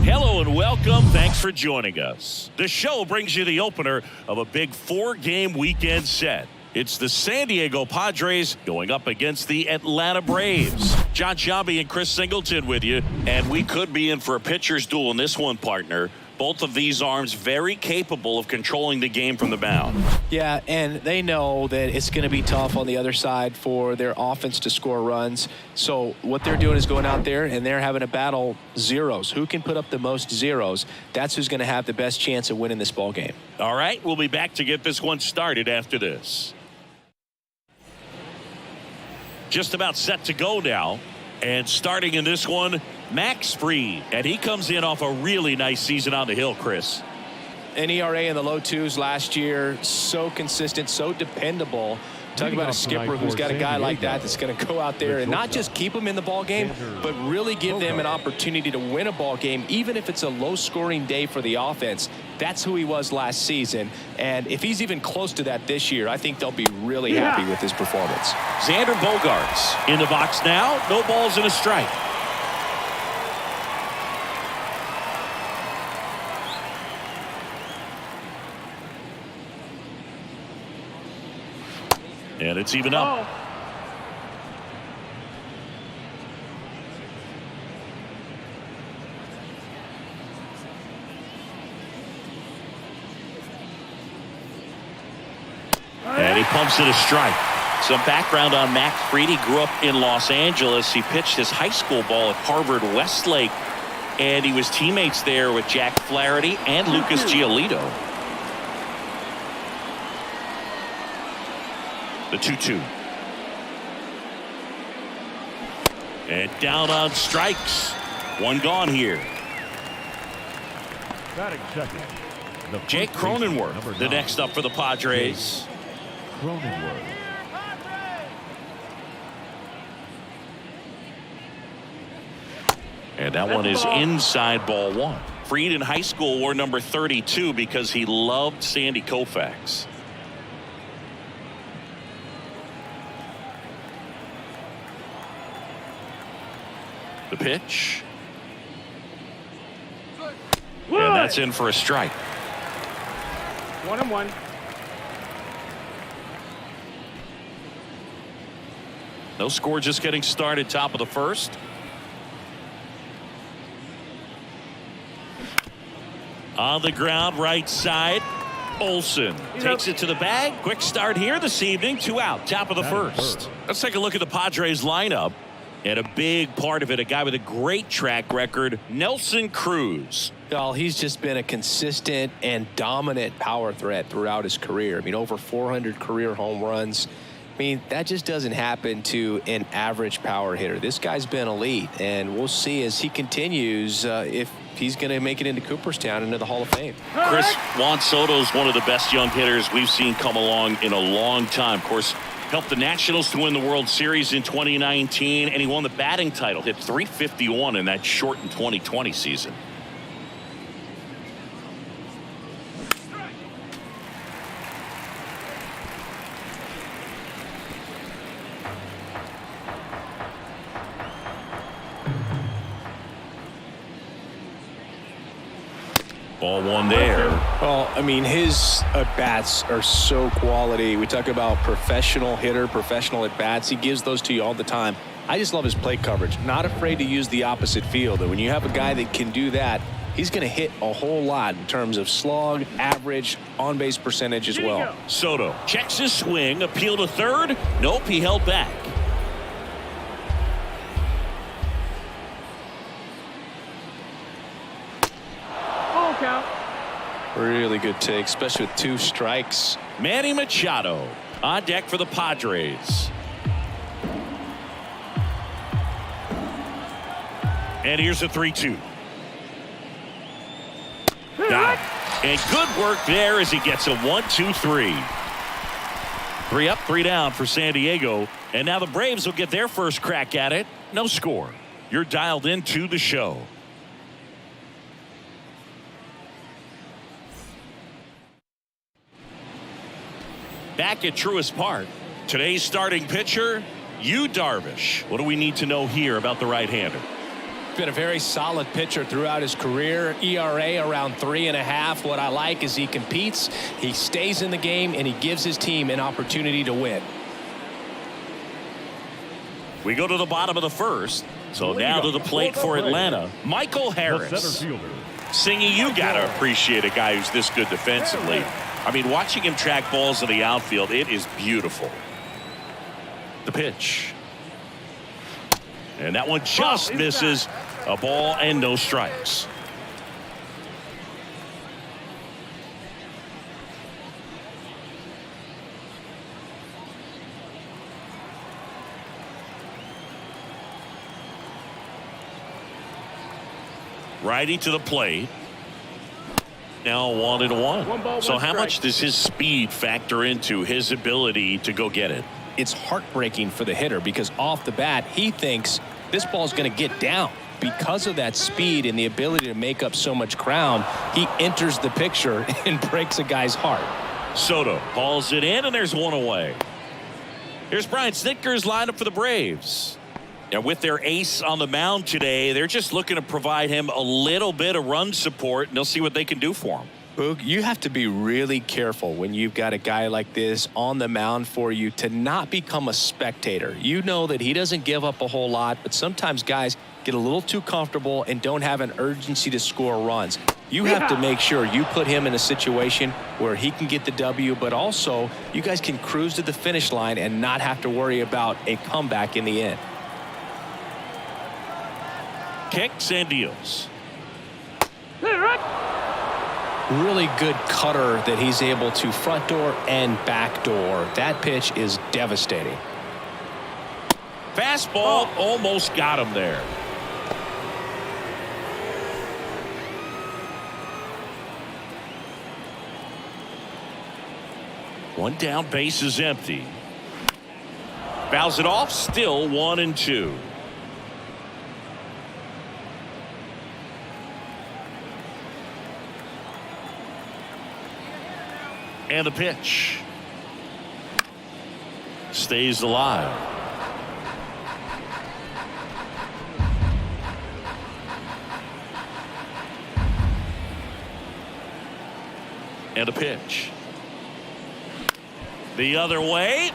Hello and welcome. Thanks for joining us. The show brings you the opener of a big 4-game weekend set. It's the San Diego Padres going up against the Atlanta Braves. John Sciambi and Chris Singleton with you, and we could be in for a pitcher's duel in this one, partner. Both of these arms very capable of controlling the game from the mound. Yeah, and they know that it's going to be tough on the other side for their offense to score runs. So what they're doing is going out there and they're having a battle zeros. Who can put up the most zeros? That's who's going to have the best chance of winning this ball game. All right, we'll be back to get this one started after this. Just about set to go now. And starting in this one, Max Fried. And he comes in off a really nice season on the hill, Chris. An ERA in the low 2s last year. So consistent, so dependable. Talk about a skipper who's got a guy like that that's going to go out there and not just keep them in the ball game, but really give them an opportunity to win a ball game, even if it's a low-scoring day for the offense. That's who he was last season. And if he's even close to that this year, I think they'll be really happy with his performance. Xander Bogaerts in the box now. No balls and a strike. And it's even up. And he pumps it a strike. Some background on Max Fried. He grew up in Los Angeles. He pitched his high school ball at Harvard Westlake, and he was teammates there with Jack Flaherty and Lucas Giolito. The 2-2. And down on strikes. One gone here. Jake Cronenworth, the next up for the Padres. And that one is inside ball one. Fried in high school wore number 32 because he loved Sandy Koufax. The pitch. And that's in for a strike. 1-1. No score, just getting started, top of the first. On the ground, right side. Olsen takes it to the bag. Quick start here this evening. 2 out, top of the first. Let's take a look at the Padres lineup. And a big part of it, a guy with a great track record, Nelson Cruz. Well, he's just been a consistent and dominant power threat throughout his career. I mean, over 400 career home runs. I mean, that just doesn't happen to an average power hitter. This guy's been elite, and we'll see as he continues if he's going to make it into Cooperstown, into the Hall of Fame. Chris, Juan Soto is one of the best young hitters we've seen come along in a long time. Of course, helped the Nationals to win the World Series in 2019, and he won the batting title, hit .351 in that shortened 2020 season. Ball one there. Well, I mean, his at-bats are so quality. We talk about professional hitter, professional at-bats. He gives those to you all the time. I just love his plate coverage. Not afraid to use the opposite field. And when you have a guy that can do that, he's going to hit a whole lot in terms of slug, average, on-base percentage as well. Soto checks his swing, appeal to third. Nope, he held back. Full count. Really good take, especially with 2 strikes. Manny Machado on deck for the Padres. And here's a 3-2. Got it. And good work there as he gets a 1-2-3. 3 up, 3 down for San Diego. And now the Braves will get their first crack at it. No score. You're dialed into the show. Back at Truist Park, today's starting pitcher, Yu Darvish. What do we need to know here about the right-hander? Been a very solid pitcher throughout his career. ERA around 3.5. What I like is he competes, he stays in the game, and he gives his team an opportunity to win. We go to the bottom of the first. So now to the plate for Atlanta, Michael Harris. Singy, you got to appreciate a guy who's this good defensively. I mean, watching him track balls in the outfield, it is beautiful. The pitch. And that one just misses. A ball and no strikes. Righty to the plate. Now 1-1. So how much does his speed factor into his ability to go get it? It's heartbreaking for the hitter because off the bat he thinks this ball is going to get down. Because of that speed and the ability to make up so much ground, he enters the picture and breaks a guy's heart. Soto hauls it in, and there's 1 away. Here's Brian Snitker's lineup for the Braves. And with their ace on the mound today, they're just looking to provide him a little bit of run support, and they'll see what they can do for him. Boog, you have to be really careful when you've got a guy like this on the mound for you to not become a spectator. You know that he doesn't give up a whole lot, but sometimes guys get a little too comfortable and don't have an urgency to score runs. You have to make sure you put him in a situation where he can get the W, but also you guys can cruise to the finish line and not have to worry about a comeback in the end. Kicks and deals. Really good cutter that he's able to front door and back door. That pitch is devastating. Fastball almost got him there. One down, base is empty. Fouls it off, still 1-2. And the pitch. Stays alive. And a pitch. The other way.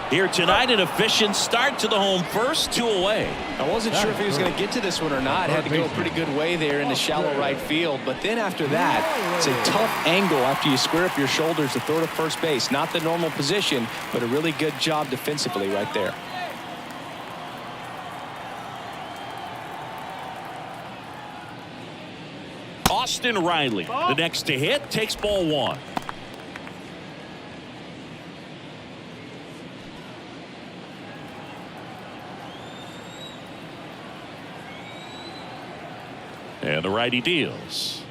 Here tonight, an efficient start to the home first, 2 away. I wasn't sure if he was going to get to this one or not. Had to go a pretty good way there in the shallow right field. But then after that, it's a tough angle after you square up your shoulders to throw to first base. Not the normal position, but a really good job defensively right there. Austin Riley, the next to hit, takes ball 1. And the righty deals.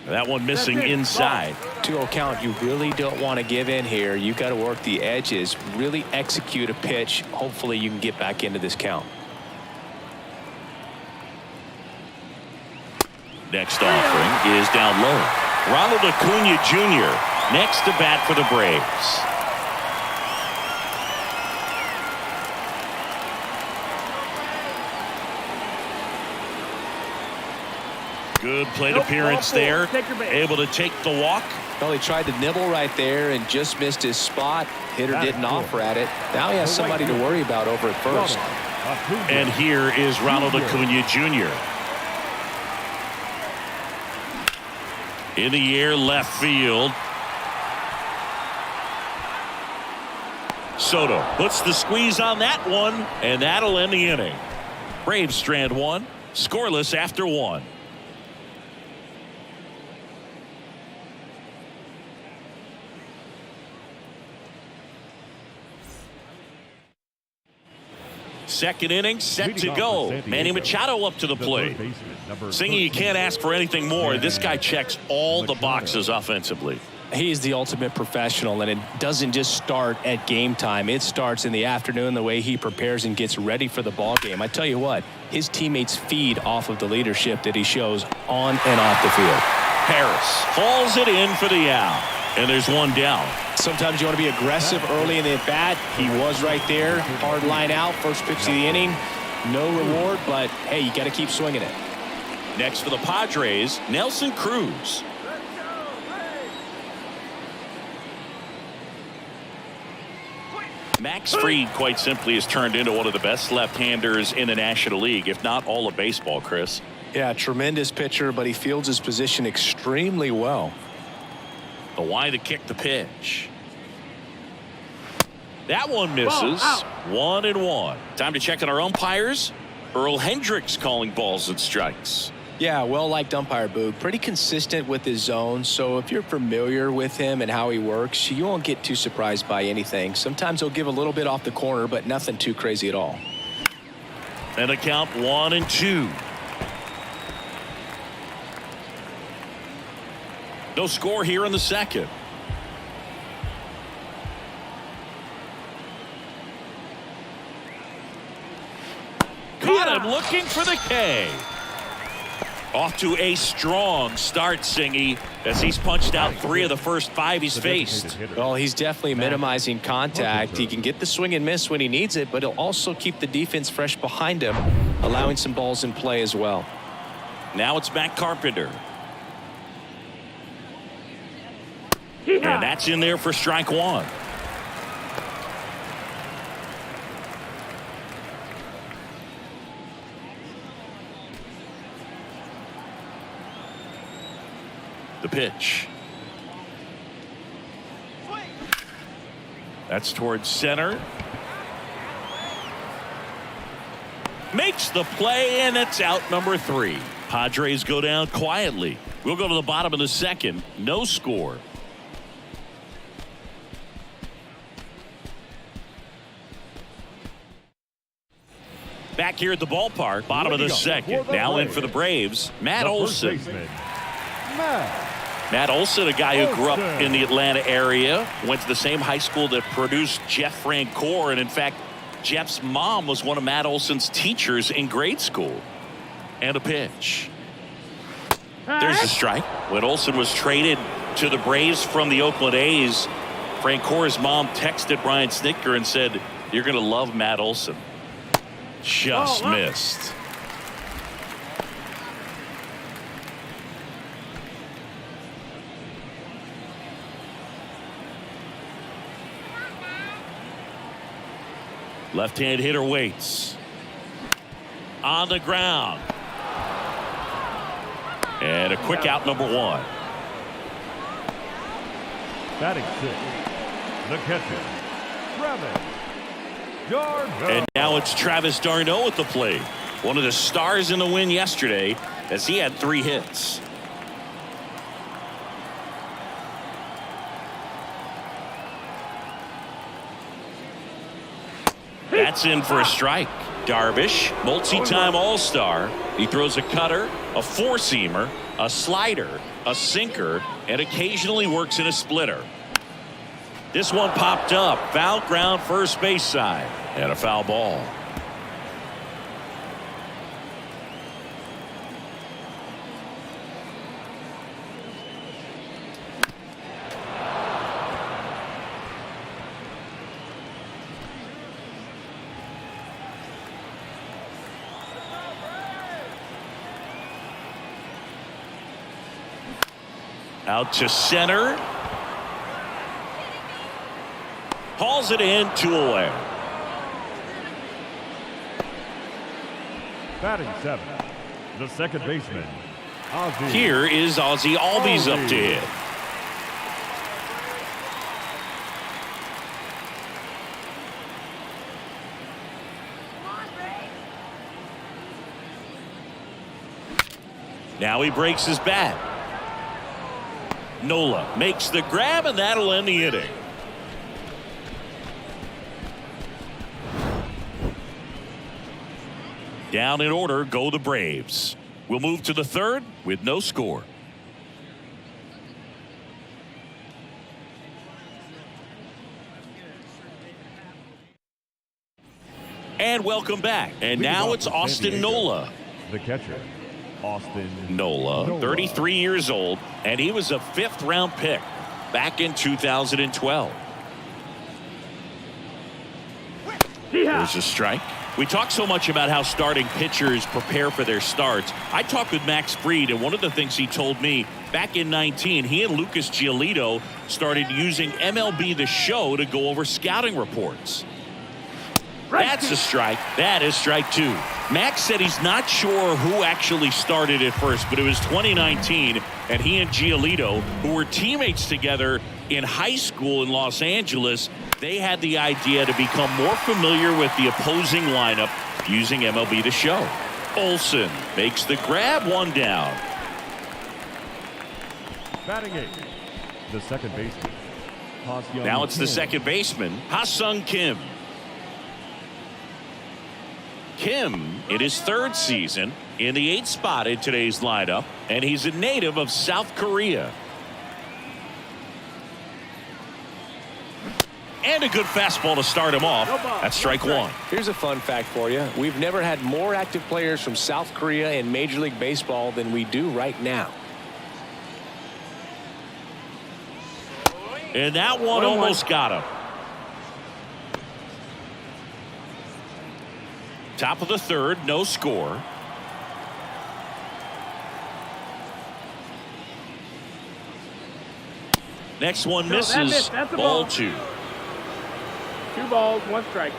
That one missing inside. 2-0 count. You really don't want to give in here. You got to work the edges, really execute a pitch. Hopefully you can get back into this count. Next offering is down low. Ronald Acuna Jr. next to bat for the Braves. Good plate appearance there. Able to take the walk. Well, he tried to nibble right there and just missed his spot. Hitter didn't offer at it. Now he has somebody to worry about over at first. And here is Ronald Acuna Jr. In the air, left field. Soto puts the squeeze on that one, and that'll end the inning. Braves strand 1, scoreless after 1. second inning set to go. Manny Machado up to the plate. Singy, you can't ask for anything more. This guy checks all the boxes offensively. He's the ultimate professional, and it doesn't just start at game time. It starts in the afternoon, the way he prepares and gets ready for the ball game. I tell you what, his teammates feed off of the leadership that he shows on and off the field. Harris hauls it in for the out, and there's one down. Sometimes you want to be aggressive early in the at-bat. He was right there. Hard line out, first pitch of the inning. No reward, but, hey, you got to keep swinging it. Next for the Padres, Nelson Cruz. Max Fried, quite simply, has turned into one of the best left-handers in the National League, if not all of baseball, Chris. Yeah, tremendous pitcher, but he fields his position extremely well. The wide to kick the pitch. That one misses. 1-1. Time to check on our umpires. Earl Hendricks calling balls and strikes. Yeah, well-liked umpire, Boog. Pretty consistent with his zone, so if you're familiar with him and how he works, you won't get too surprised by anything. Sometimes he'll give a little bit off the corner, but nothing too crazy at all. And a count 1-2. No score here in the second. Caught him looking for the K. Off to a strong start, Singy, as he's punched out 3 of the first 5 he's faced. Well, he's definitely minimizing contact. He can get the swing and miss when he needs it, but he'll also keep the defense fresh behind him, allowing some balls in play as well. Now it's Matt Carpenter. And that's in there for strike 1. The pitch. That's towards center. Makes the play, and it's out number 3. Padres go down quietly. We'll go to the bottom of the second. No score. Back here at the ballpark, bottom of the second. Now in for the Braves, Matt Olson. Matt Olson, a guy who grew up in the Atlanta area, went to the same high school that produced Jeff Francoeur, and in fact, Jeff's mom was one of Matt Olson's teachers in grade school. And a pitch. There's a strike. When Olson was traded to the Braves from the Oakland A's, Francoeur's mom texted Brian Snitker and said, "You're going to love Matt Olson." Just missed. Left-hand hitter waits. On the ground. And a quick out, number 1. Batting 6, the catcher, Travis d'Arnaud. And now it's Travis d'Arnaud at the plate. One of the stars in the win yesterday, as he had 3 hits. That's in for a strike. Darvish, multi-time All-Star. He throws a cutter, a four-seamer, a slider, a sinker, and occasionally works in a splitter. This one popped up. Foul ground, first base side, and a foul ball. Out to center. Hauls it in, 2 away. Batting 7, the second baseman, Ozzie. Here is Ozzie Albies up to hit. Now he breaks his bat. Nola makes the grab, and that'll end the inning. Down in order go the Braves. We'll move to the third with no score. And welcome back. And now it's Austin Nola. The catcher, Austin Nola, 33 years old, and he was a 5th-round pick back in 2012. There's a strike. We talk so much about how starting pitchers prepare for their starts. I talked with Max Fried, and one of the things he told me back in 19, he and Lucas Giolito started using MLB The Show to go over scouting reports. That's a strike. That is strike 2. Max said he's not sure who actually started at first, but it was 2019, and he and Giolito, who were teammates together in high school in Los Angeles, they had the idea to become more familiar with the opposing lineup using MLB The Show. Olsen makes the grab, 1 down. Batting 8, the second baseman. Now it's the second baseman, Ha-Sung Kim. Kim in his 3rd season in the 8th spot in today's lineup, and he's a native of South Korea. And a good fastball to start him off. That's strike 1. Here's a fun fact for you. We've never had more active players from South Korea in Major League Baseball than we do right now. And that one almost got him. Top of the 3rd, no score. Next one misses. Ball 2. 2 balls, 1 strike.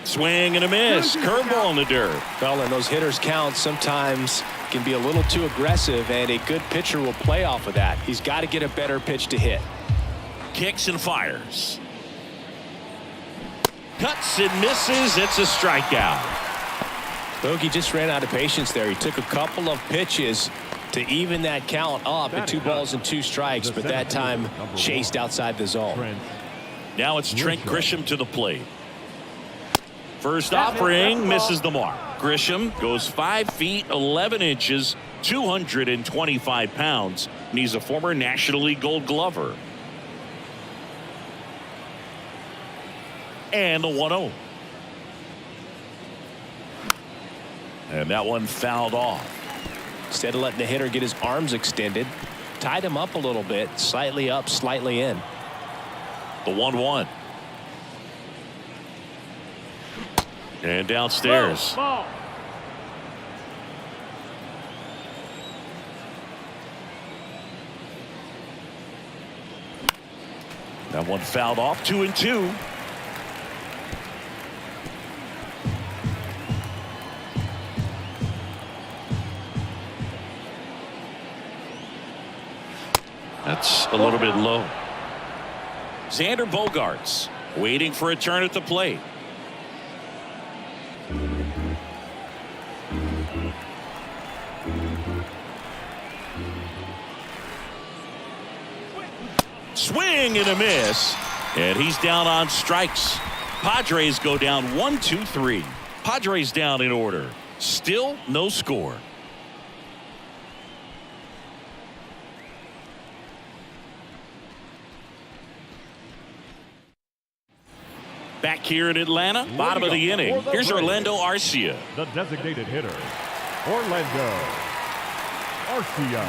Swing and a miss. Curveball in the dirt. Well, and those hitters count sometimes can be a little too aggressive, and a good pitcher will play off of that. He's got to get a better pitch to hit. Kicks and fires. Cuts and misses. It's a strikeout. Bogey just ran out of patience there. He took a couple of pitches to even that count up at 2 balls and 2 strikes, but that time chased outside the zone. Now it's Trent Grisham to the plate. First offering misses the mark. Grisham goes 5 feet 11 inches, 225 pounds, and he's a former National League Gold Glover. And the 1-0. And that one fouled off. Instead of letting the hitter get his arms extended, tied him up a little bit, slightly up, slightly in. The 1-1. And downstairs. Ball. That one fouled off. 2-2. That's a little bit low. Xander Bogaerts waiting for a turn at the plate. Swing and a miss, and he's down on strikes. Padres go down 1-2-3. Padres down in order. Still no score. Back here in Atlanta, bottom of the inning. Here's Orlando Arcia. The designated hitter, Orlando Arcia.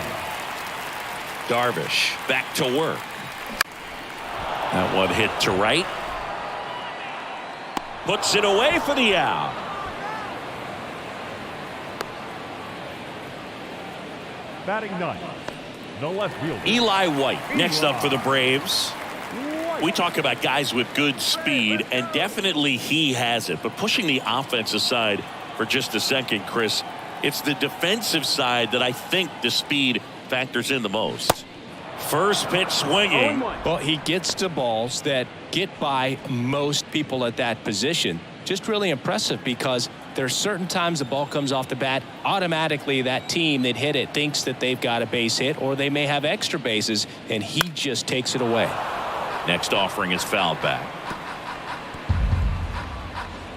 Darvish back to work. That one hit to right. Puts it away for the out. Batting 9, no left fielder. Eli White next up for the Braves. We talk about guys with good speed, and definitely he has it. But pushing the offense aside for just a second, Chris, it's the defensive side that I think the speed factors in the most. First pitch swinging. Well, he gets to balls that get by most people at that position. Just really impressive, because there's certain times the ball comes off the bat, automatically that team that hit it thinks that they've got a base hit, or they may have extra bases, and he just takes it away. Next offering is fouled back.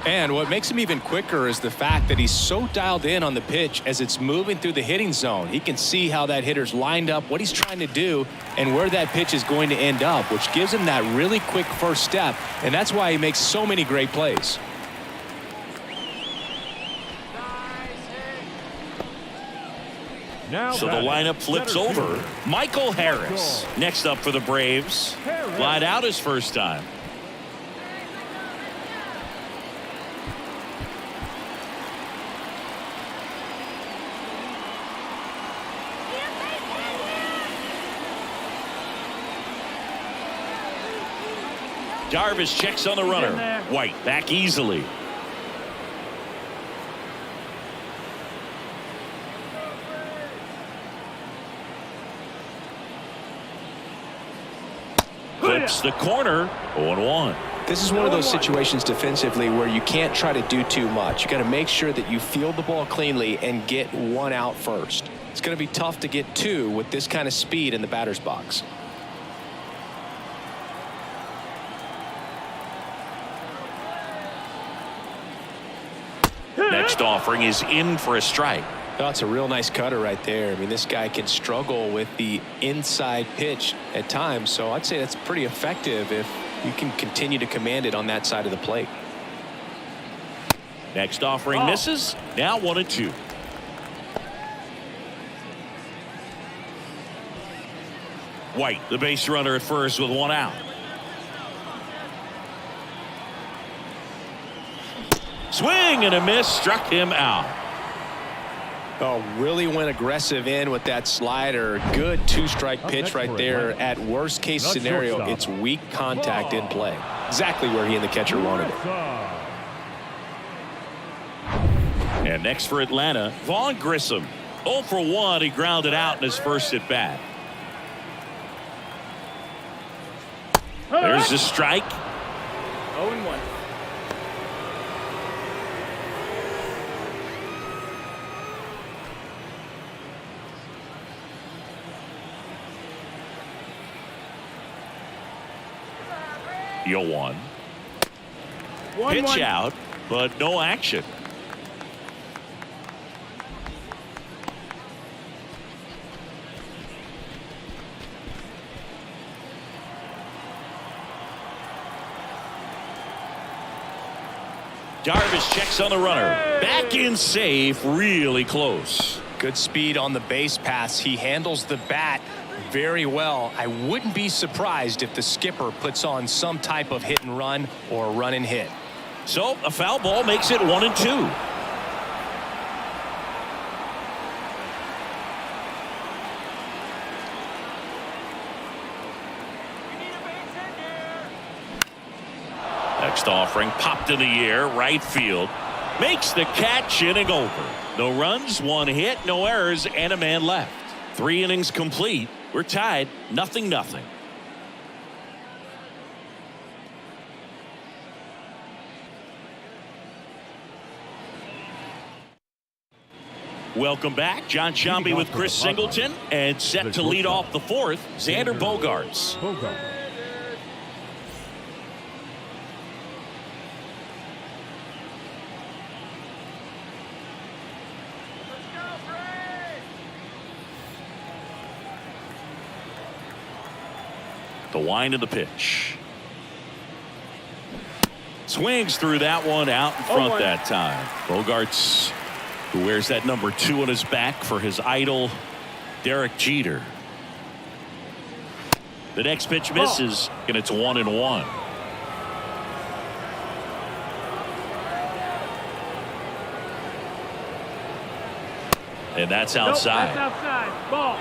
And what makes him even quicker is the fact that he's so dialed in on the pitch as it's moving through the hitting zone. He can see how that hitter's lined up, what he's trying to do, and where that pitch is going to end up, which gives him that really quick first step, and that's why he makes so many great plays. Now So the lineup flips over. Michael Harris next up for the Braves. Flied out his first time. Darvish checks on the runner. White back easily. Clips the corner. 0-1. This is one of those situations defensively where you can't try to do too much. You got to make sure that you field the ball cleanly and get one out first. It's going to be tough to get two with this kind of speed in the batter's box. Next offering is in for a strike. That's a real nice cutter right there. I mean, this guy can struggle with the inside pitch at times, so I'd say that's pretty effective if you can continue to command it on that side of the plate. Next offering misses. Now 1-2. White, the base runner at first with one out. Swing and a miss, struck him out. Oh, really went aggressive in with that slider. Good two-strike pitch right there. At worst case scenario, it's weak contact in play. Exactly where he and the catcher wanted it. And next for Atlanta, Vaughn Grissom. 0 for 1. He grounded out in his first at bat. There's the strike. 0-1. Yo, 1. Pitch out, but no action. Darvish checks on the runner. Back in safe, really close. Good speed on the base pass. He handles the bat very well. I wouldn't be surprised if the skipper puts on some type of hit and run or run and hit. So a foul ball makes it 1-2. Next offering popped in the air, right field. Makes the catch, inning over. No runs, one hit, no errors, and a man left. 3 innings complete. We're tied, 0-0. Welcome back. John Sciambi with Chris Singleton, and set to lead off the fourth, Xander Bogaerts. The wind of the pitch. Swings through that one, out in front that time. Bogaerts, who wears that number 2 on his back for his idol, Derek Jeter. The next pitch misses, and it's 1-1. And that's outside. That's outside. Ball.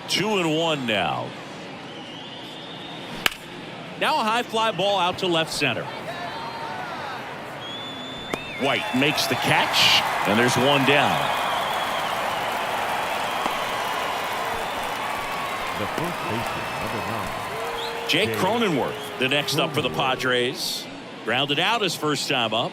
Two and 1 now. Now a high fly ball out to left center. White makes the catch, and there's one down. The first baseman, number 9. Jake Cronenworth, the next up for the Padres. Grounded out his first time up.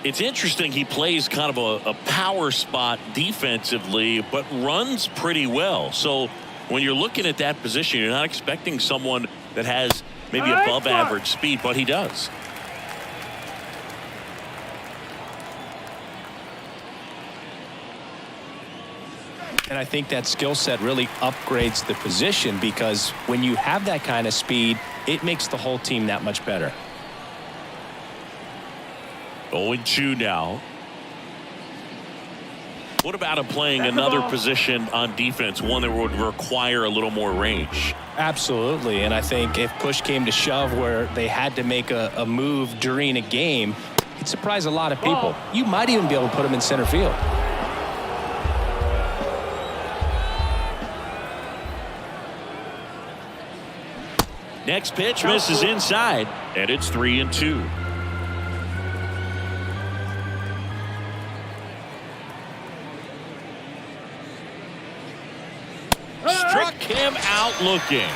It's interesting he plays kind of a power spot defensively, but runs pretty well. So when you're looking at that position, you're not expecting someone that has maybe above average speed, but he does. And I think that skill set really upgrades the position, because when you have that kind of speed, it makes the whole team that much better. 0-2 now. What about him playing another position on defense, one that would require a little more range? Absolutely. And I think if push came to shove where they had to make a move during a game, it'd surprise a lot of people. You might even be able to put him in center field. Next pitch misses inside, and it's 3-2. Struck him out looking.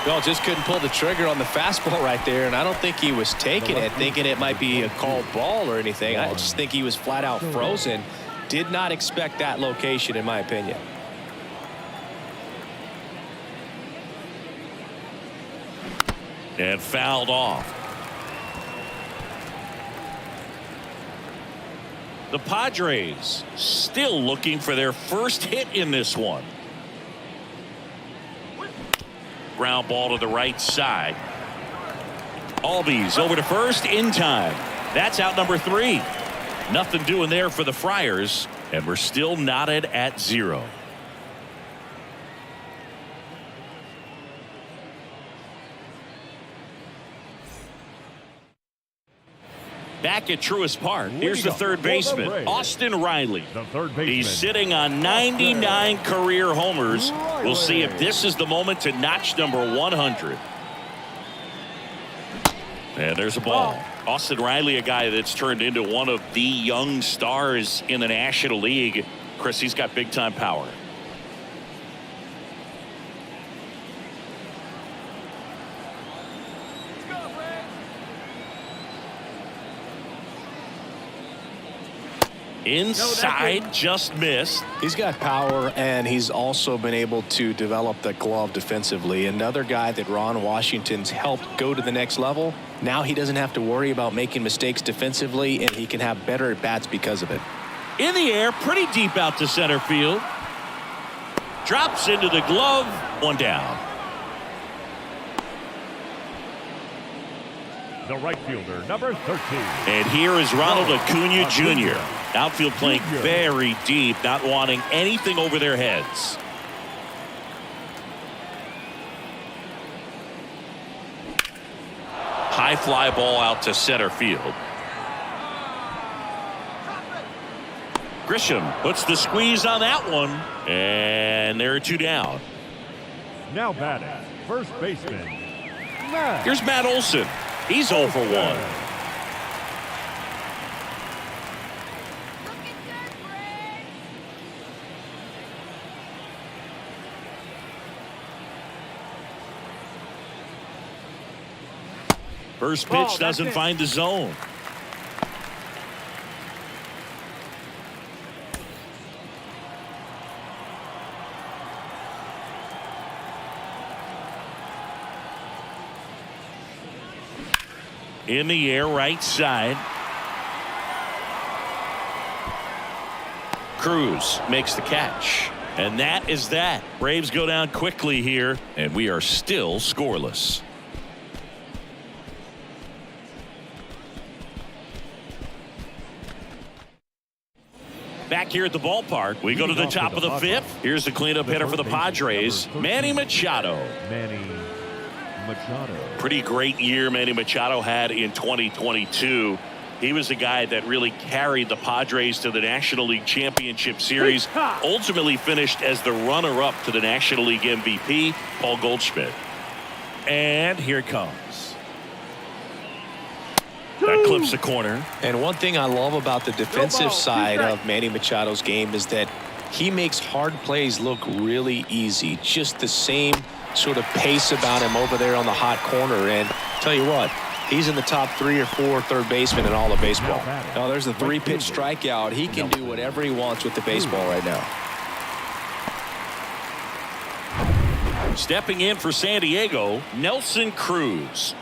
Well, just couldn't pull the trigger on the fastball right there, and I don't think he was taking it, thinking it might be a called ball or anything. I just think he was flat out frozen. Did not expect that location, in my opinion. And fouled off. The Padres still looking for their first hit in this one. Ground ball to the right side. Albies over to first in time. That's out number 3. Nothing doing there for the Friars, and we're still knotted at 0. Back at Truist Park, here's the third baseman, Austin Riley. The third baseman. He's sitting on 99 career homers. We'll see if this is the moment to notch number 100. And there's a ball. Austin Riley, a guy that's turned into one of the young stars in the National League. Chris, he's got big time power. Inside, just missed. He's got power, and he's also been able to develop the glove defensively. Another guy that Ron Washington's helped go to the next level. Now he doesn't have to worry about making mistakes defensively, and he can have better at-bats because of it. In the air, pretty deep out to center field. Drops into the glove. One down. The right fielder, number 13. And here is Ronald Acuna Jr. Outfield playing very deep, not wanting anything over their heads. High fly ball out to center field. Grisham puts the squeeze on that one, and there are 2 down. Now batting, first baseman, Matt. Here's Matt Olson. He's 0 for 1. First pitch doesn't find the zone. In the air, right side. Cruz makes the catch. And that is that. Braves go down quickly here, and we are still scoreless. Back here at the ballpark, we go to the top of the 5th. Here's the cleanup hitter for the Padres, Manny Machado. Manny Machado. Pretty great year Manny Machado had in 2022. He was the guy that really carried the Padres to the National League Championship Series. Ultimately finished as the runner-up to the National League MVP, Paul Goldschmidt. And here it comes. That clips the corner. And one thing I love about the defensive side of Manny Machado's game is that he makes hard plays look really easy. Just the same sort of pace about him over there on the hot corner. And tell you what, He's in the top 3 or 4 third basemen in all of baseball. Oh, there's a 3-pitch strikeout. He can do whatever he wants with the baseball right now. Stepping in for San Diego, Nelson Cruz.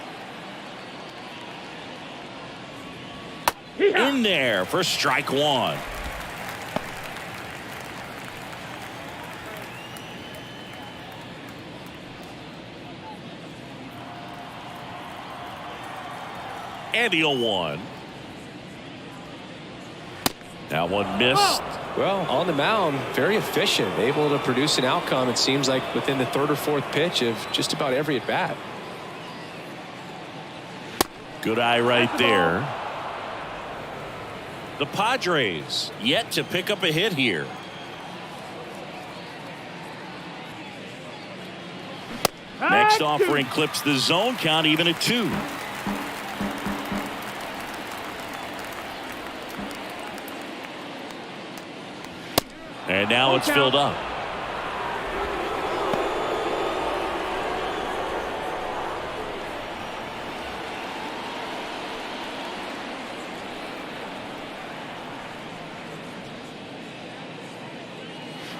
In there for strike 1. And the 0-1. That one missed. Well, on the mound, very efficient, able to produce an outcome, it seems like, within the 3rd or 4th pitch of just about every at-bat. Good eye right there. The Padres yet to pick up a hit here. Next offering clips the zone count even at 2. And now it's filled up.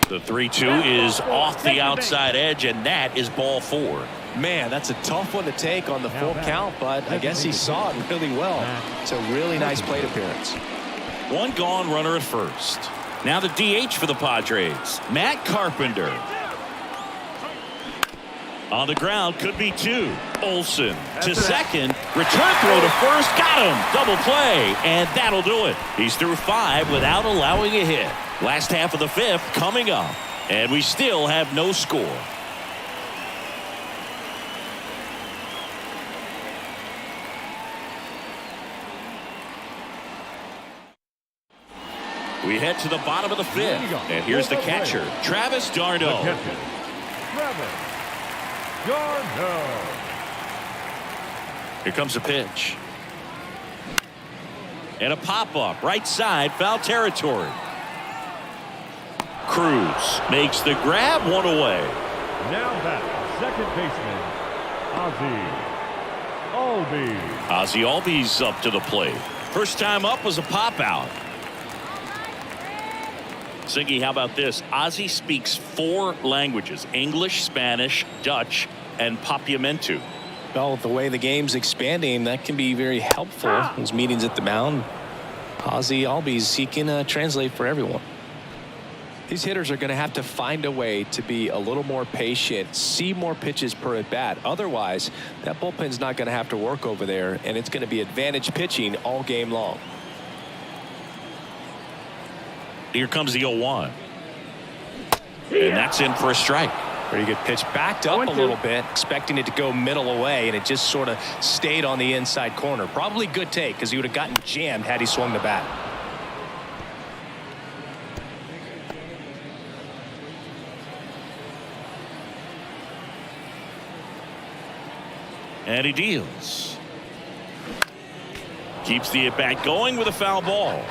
The 3-2 is off the outside edge, and that is ball 4. Man, that's a tough one to take on the full count, but I guess he saw it really well. It's a really nice plate appearance. 1 gone, runner at first. Now the DH for the Padres, Matt Carpenter. On the ground, could be 2. Olsen to second. Return throw to first. Got him. Double play. And that'll do it. He's through 5 without allowing a hit. Last half of the 5th coming up. And we still have no score. We head to the bottom of the 5th. And here's the catcher, Travis d'Arnaud. Here comes a pitch. And a pop-up, right side, foul territory. Cruz makes the grab, 1 away. Now back, second baseman, Ozzie Albies. Ozzie Albies up to the plate. First time up was a pop-out. Singy, how about this? Ozzie speaks 4 languages: English, Spanish, Dutch, and Papiamentu. Well, the way the game's expanding, that can be very helpful. Those meetings at the mound, Ozzie Albies, he can translate for everyone. These hitters are going to have to find a way to be a little more patient, see more pitches per at bat. Otherwise, that bullpen's not going to have to work over there, and it's going to be advantage pitching all game long. Here comes the 0-1. And that's in for a strike. Pretty good pitch. Backed up a little bit, expecting it to go middle away, and it just sort of stayed on the inside corner. Probably good take, because he would have gotten jammed had he swung the bat. And he deals. Keeps the at-bat going with a foul ball.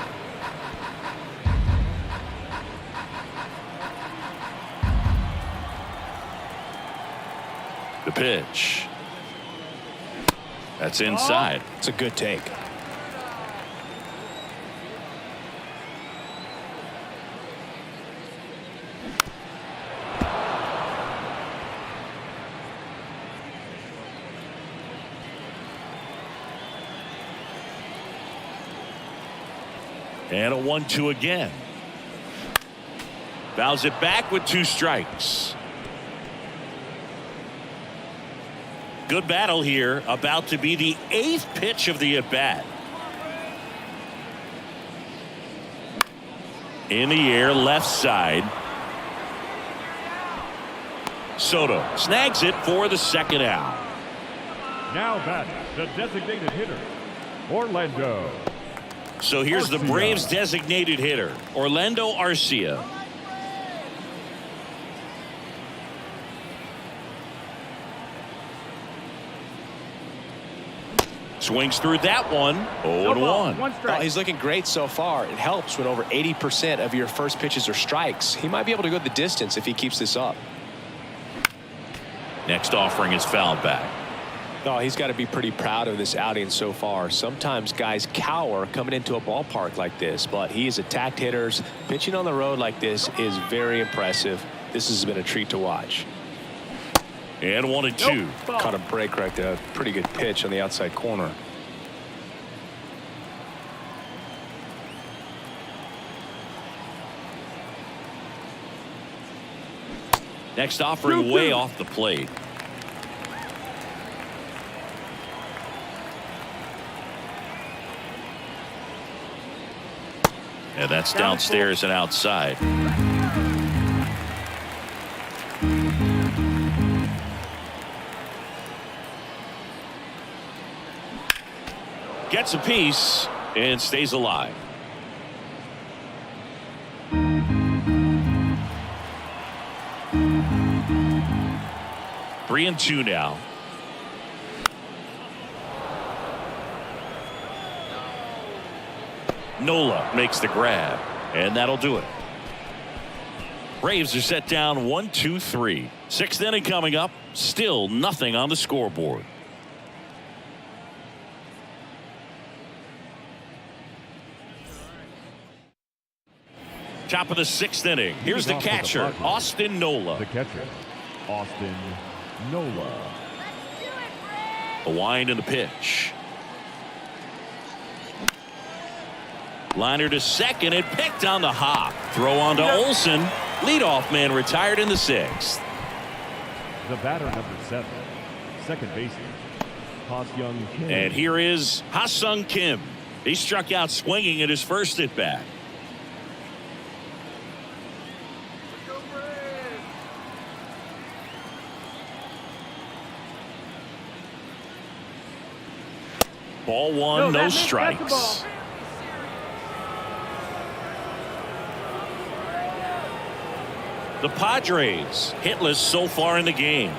The pitch. That's inside. It's a good take. And a 1-2 again. Fouls it back with 2 strikes. Good battle here, about to be the 8th pitch of the at-bat. In the air, left side. Soto snags it for the 2nd out. Now back, the designated hitter, Orlando. So here's the Braves' designated hitter, Orlando Arcia. Swings through that one. 0-1. Well, he's looking great so far. It helps when over 80% of your first pitches are strikes. He might be able to go the distance if he keeps this up. Next offering is fouled back. Oh, he's got to be pretty proud of this outing so far. Sometimes guys cower coming into a ballpark like this, but he has attacked hitters. Pitching on the road like this is very impressive. This has been a treat to watch. And 1-2. Caught a break right there. Pretty good pitch on the outside corner. Next offering way off the plate. And that's downstairs and outside. Gets a piece and stays alive. 3-2 now. Nola makes the grab, and that'll do it. Braves are set down 1-2-3. Sixth inning coming up. Still nothing on the scoreboard. Top of the sixth inning. Here's the catcher, Austin Nola. The catcher, Austin Nola. A wind in the pitch. Liner to second and picked on the hop. Throw on to Olsen. Leadoff man retired in the sixth. The batter, number 7, second baseman, Ha-Seong Kim. And here is Ha-Seong Kim. He struck out swinging at his first at bat. Ball one, no strikes. The Padres hitless so far in the game.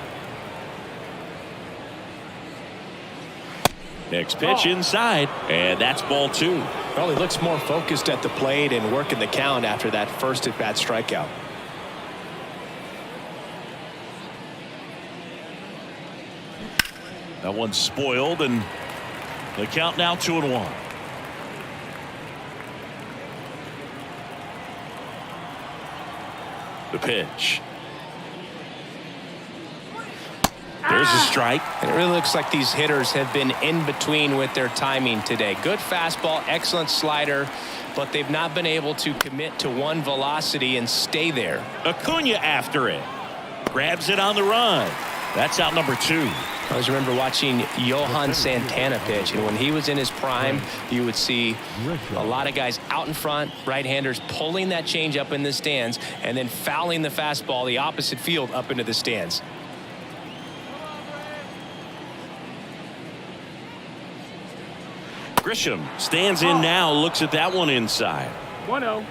Next pitch inside, and that's ball 2. Well, he looks more focused at the plate and working the count after that first at bat strikeout. That one's spoiled, and the count now 2-1. The pitch. There's a strike. And it really looks like these hitters have been in between with their timing today. Good fastball, excellent slider, but they've not been able to commit to one velocity and stay there. Acuna after it. Grabs it on the run. That's out number 2. I always remember watching Johan Santana pitch, and when he was in his prime, you would see a lot of guys out in front, right-handers pulling that change up in the stands and then fouling the fastball the opposite field up into the stands. Grisham stands in now, looks at that one inside. 1-0.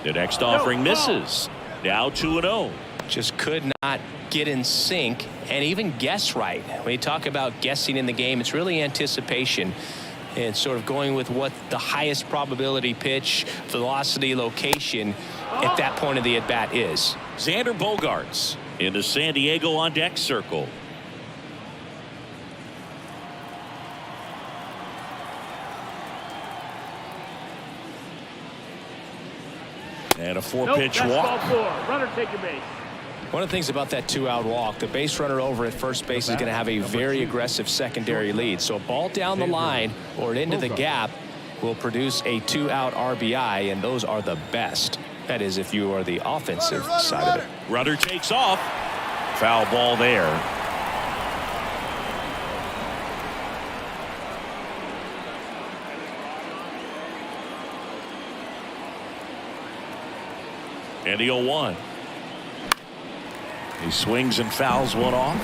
The next offering misses. Now 2-0. Just could not get in sync and even guess right. When you talk about guessing in the game, it's really anticipation and sort of going with what the highest probability pitch, velocity, location at that point of the at-bat is. Xander Bogaerts in the San Diego on deck circle. And a 4-pitch walk. Ball 4. Runner take your base. One of the things about that 2-out walk, the base runner over at first base is going to have a very aggressive secondary lead. So a ball down the line or into the gap will produce a 2-out RBI, and those are the best. That is, if you are the offensive side of it. Runner takes off. Foul ball there. And the 0-1. He swings and fouls one off.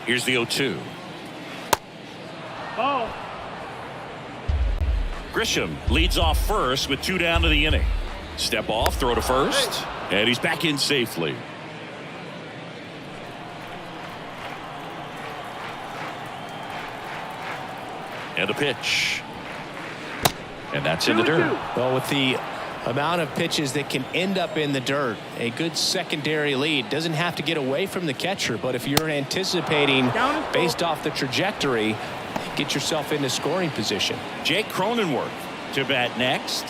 Here's the 0-2. Ball. Grisham leads off first with 2 down to the inning. Step off, throw to first, and he's back in safely. And the pitch. And that's in the dirt. Well, with the amount of pitches that can end up in the dirt, a good secondary lead. Doesn't have to get away from the catcher, but if you're anticipating based off the trajectory, get yourself into scoring position. Jake Cronenworth to bat next.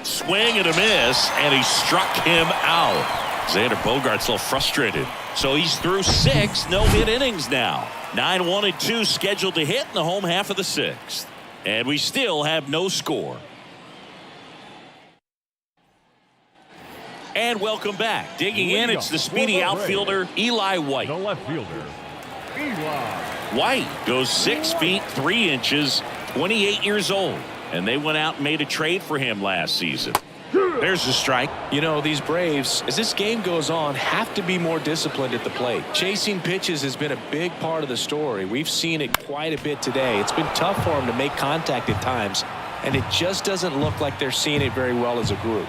Swing and a miss, and he struck him out. Xander Bogaerts a little frustrated. So he's through 6 no-hit innings now. 9, 1, and 2 scheduled to hit in the home half of the 6th. And we still have no score. And welcome back. Digging in, it's the speedy outfielder, Eli White. The left fielder, Eli. White goes 6 feet 3 inches, 28 years old. And they went out and made a trade for him last season. There's the strike. You know, these Braves, as this game goes on, have to be more disciplined at the plate. Chasing pitches has been a big part of the story. We've seen it quite a bit today. It's been tough for them to make contact at times, and it just doesn't look like they're seeing it very well as a group.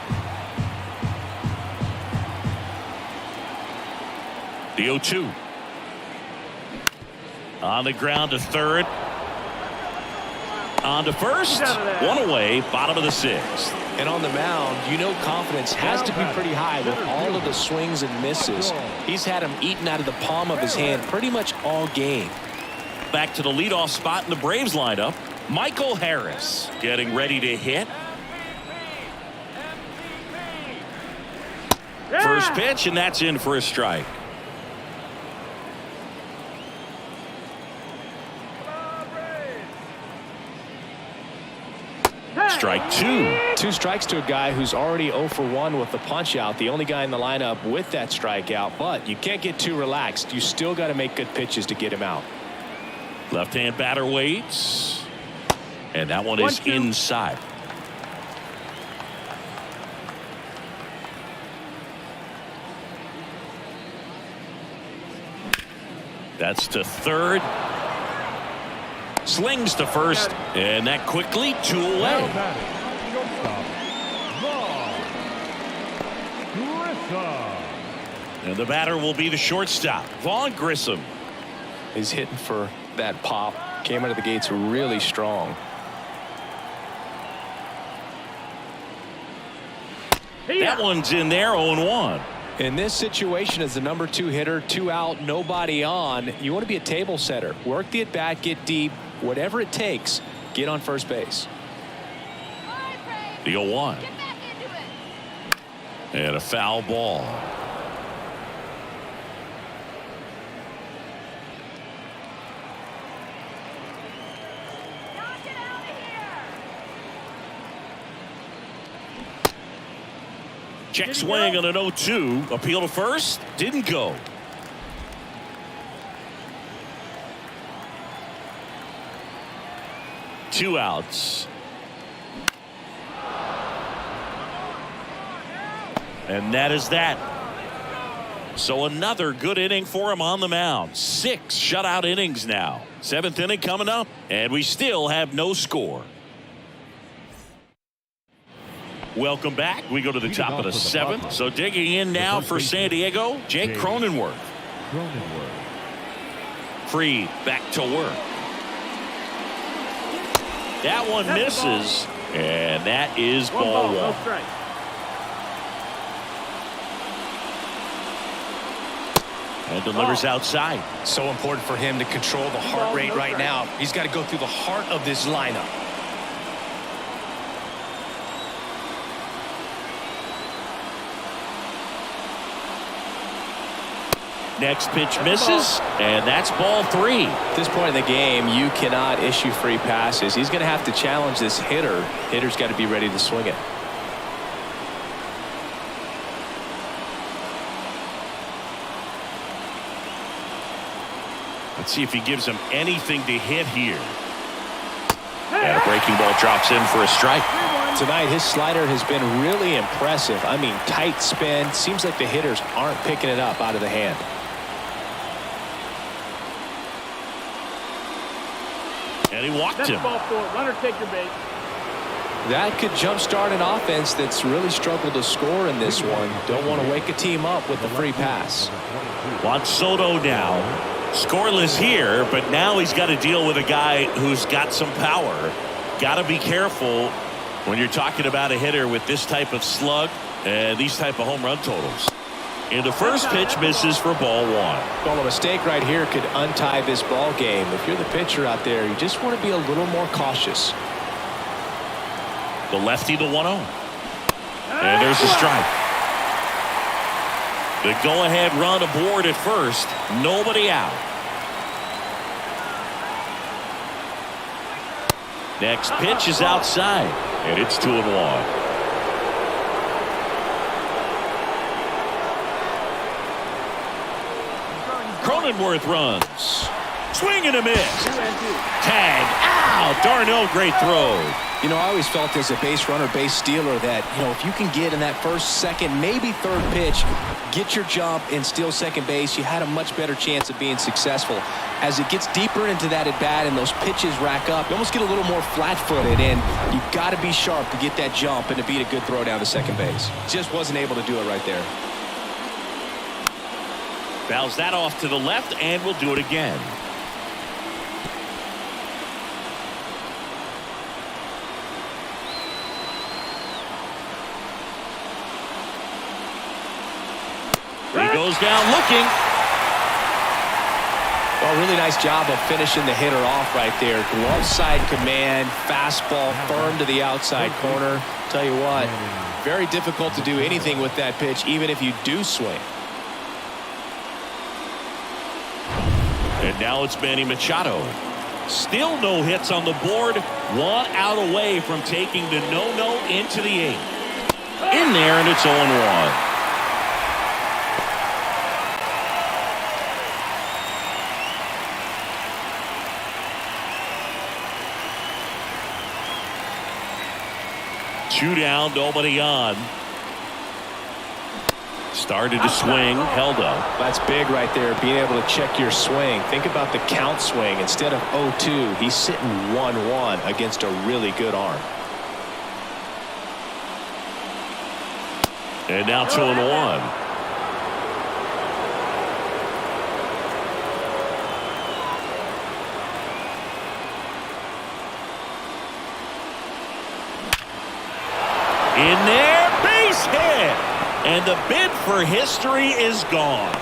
The 0-2. On the ground to third. On to first. One away, bottom of the 6th. And on the mound, you know confidence has to be pretty high with all of the swings and misses. He's had them eaten out of the palm of his hand pretty much all game. Back to the leadoff spot in the Braves lineup. Michael Harris getting ready to hit. First pitch, and that's in for a strike. Strike 2. 2 strikes to a guy who's already 0 for 1 with the punch out. The only guy in the lineup with that strikeout, but you can't get too relaxed. You still got to make good pitches to get him out. Left-hand batter waits. And that one is inside. That's to third. Slings to first, and that quickly 2 away. And the batter will be the shortstop, Vaughn Grissom. He's hitting for that pop. Came out of the gates really strong. That one's in there, 0-1. In this situation, as the number 2 hitter, 2 out, nobody on, you want to be a table setter. Work the at-bat, get deep, whatever it takes, get on first base. The 0-1. And a foul ball. Check swing on an 0-2. Appeal to first. Didn't go. Two outs. And that is that. So another good inning for him on the mound. 6 shutout innings now. 7th inning coming up, and we still have no score. Welcome back. We go to the top of the 7th. So digging in now for San Diego, Jake Cronenworth. Free back to work. That one misses, and that is ball 1. No strike. And delivers outside. So important for him to control the heart rate right now. He's got to go through the heart of this lineup. Next pitch misses, and that's ball 3. At this point in the game, you cannot issue free passes. He's going to have to challenge this hitter. Hitter's got to be ready to swing it. Let's see if he gives him anything to hit here. And a breaking ball drops in for a strike. Tonight, his slider has been really impressive. I mean, tight spin. Seems like the hitters aren't picking it up out of the hand. And he walked him. Ball 4. Runner take your base. That could jumpstart an offense that's really struggled to score in this one. Don't want to wake a team up with the free pass. Juan Soto now scoreless here, but now he's got to deal with a guy who's got some power. Got to be careful when you're talking about a hitter with this type of slug and these type of home run totals. And the first pitch misses for ball one. Well, a mistake right here could untie this ball game. If you're the pitcher out there, you just want to be a little more cautious. The lefty, the 1-0. And there's the strike. The go-ahead run aboard at first. Nobody out. Next pitch is outside. And it's 2-1. Cronenworth runs. Swing and a miss. Tag. Ow! Darnell, great throw. You know, I always felt as a base runner, base stealer that, you know, if you can get in that first, second, maybe third pitch, get your jump and steal second base, you had a much better chance of being successful. As it gets deeper into that at bat and those pitches rack up, you almost get a little more flat-footed, and you've got to be sharp to get that jump and to beat a good throw down to second base. Just wasn't able to do it right there. Fouls that off to the left, and we'll do it again. He goes down looking. Well, really nice job of finishing the hitter off right there. Glove side command, fastball firm to the outside corner. Tell you what, very difficult to do anything with that pitch, even if you do swing. And now it's Manny Machado. Still no hits on the board. 1 out away from taking the no-no into the 8th. In there, and it's 0-1. Two down, nobody on. Started to swing, held up. That's big right there, being able to check your swing. Think about the count swing. Instead of 0-2, he's sitting 1-1 against a really good arm. And now 2-1. In there, base hit. And the bid for history is gone.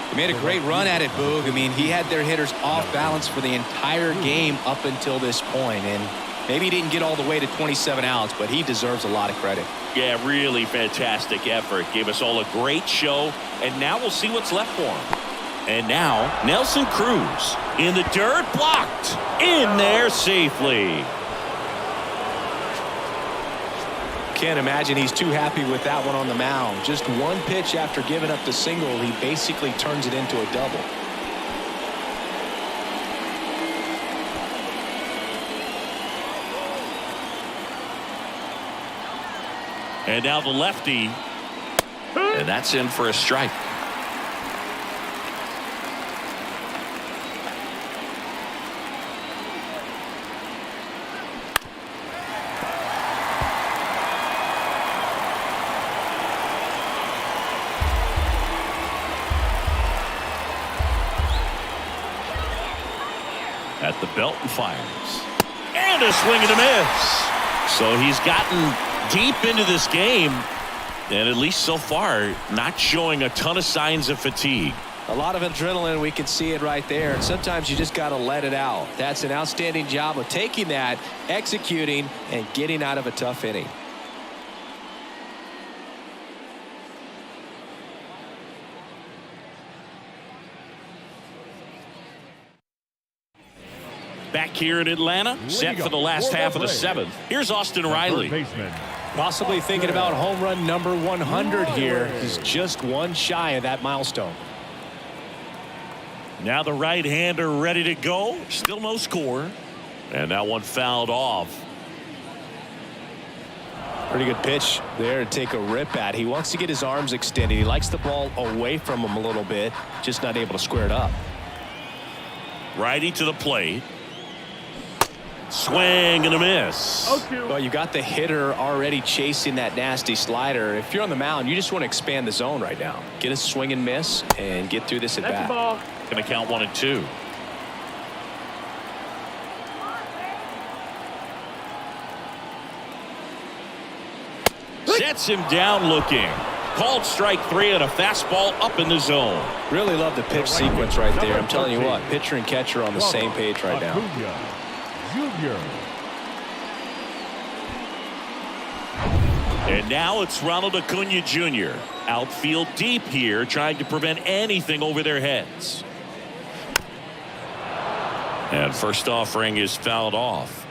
He made a great run at it, Boog. I mean, he had their hitters off balance for the entire game up until this point. And maybe he didn't get all the way to 27 outs, but he deserves a lot of credit. Yeah, really fantastic effort. Gave us all a great show. And now we'll see what's left for him. And now, Nelson Cruz in the dirt, blocked. In there safely. Can't imagine he's too happy with that one on the mound. Just one pitch after giving up the single, he basically turns it into a double. And now the lefty. And that's in for a strike. At the belt and fires. And a swing and a miss. So he's gotten deep into this game. And at least so far, not showing a ton of signs of fatigue. A lot of adrenaline, we can see it right there. And sometimes you just got to let it out. That's an outstanding job of taking that, executing, and getting out of a tough inning. Back here in Atlanta, set for the last half of the 7th. Here's Austin Riley. Possibly thinking about home run number 100 here. He's just one shy of that milestone. Now the right-hander ready to go. Still no score. And that one fouled off. Pretty good pitch there to take a rip at. He wants to get his arms extended. He likes the ball away from him a little bit. Just not able to square it up. Righty to the plate. Swing and a miss. 0-2. Well, you got the hitter already chasing that nasty slider. If you're on the mound, you just want to expand the zone right now. Get a swing and miss and get through this at That's the bat. ball. Going to count 1-2. Sets him down looking. Called strike 3 and a fastball up in the zone. Really love the pitch sequence right there. I'm telling you what, pitcher and catcher are on the same page right now. Acuna Jr. And now it's Ronald Acuna Jr. Outfield deep here, trying to prevent anything over their heads. And first offering is fouled off.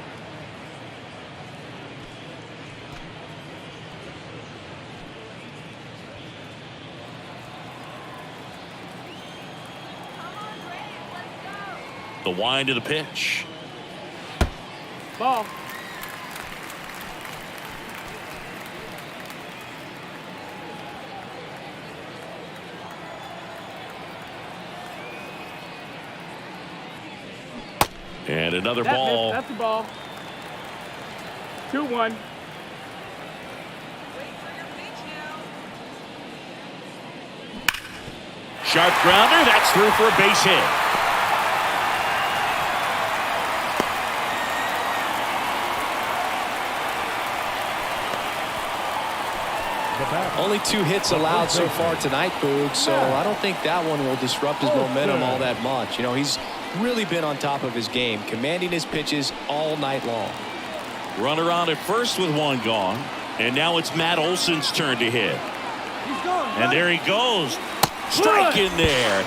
The wind of the pitch. Ball. And another That ball. missed. That's the ball. 2-1. Sharp grounder. That's through for a base hit. Only 2 hits allowed so far tonight, Boog, so I don't think that one will disrupt his momentum all that much. You know, he's really been on top of his game, commanding his pitches all night long. Runner on at first with 1 gone. And now it's Matt Olson's turn to hit. He's going. And there he goes. Strike in there.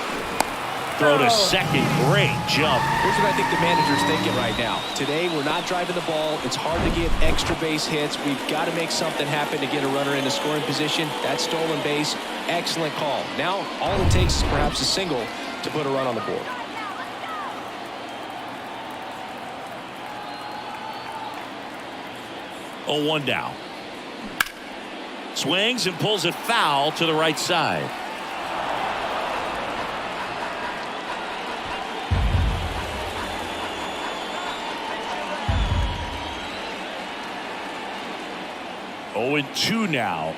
Throw to second. Great jump. Here's what I think the manager's thinking right now. Today, we're not driving the ball. It's hard to get extra base hits. We've got to make something happen to get a runner into scoring position. That stolen base, excellent call. Now, all it takes is perhaps a single to put a run on the board. Oh, 1 down. Swings and pulls it foul to the right side. Oh, and 2 now.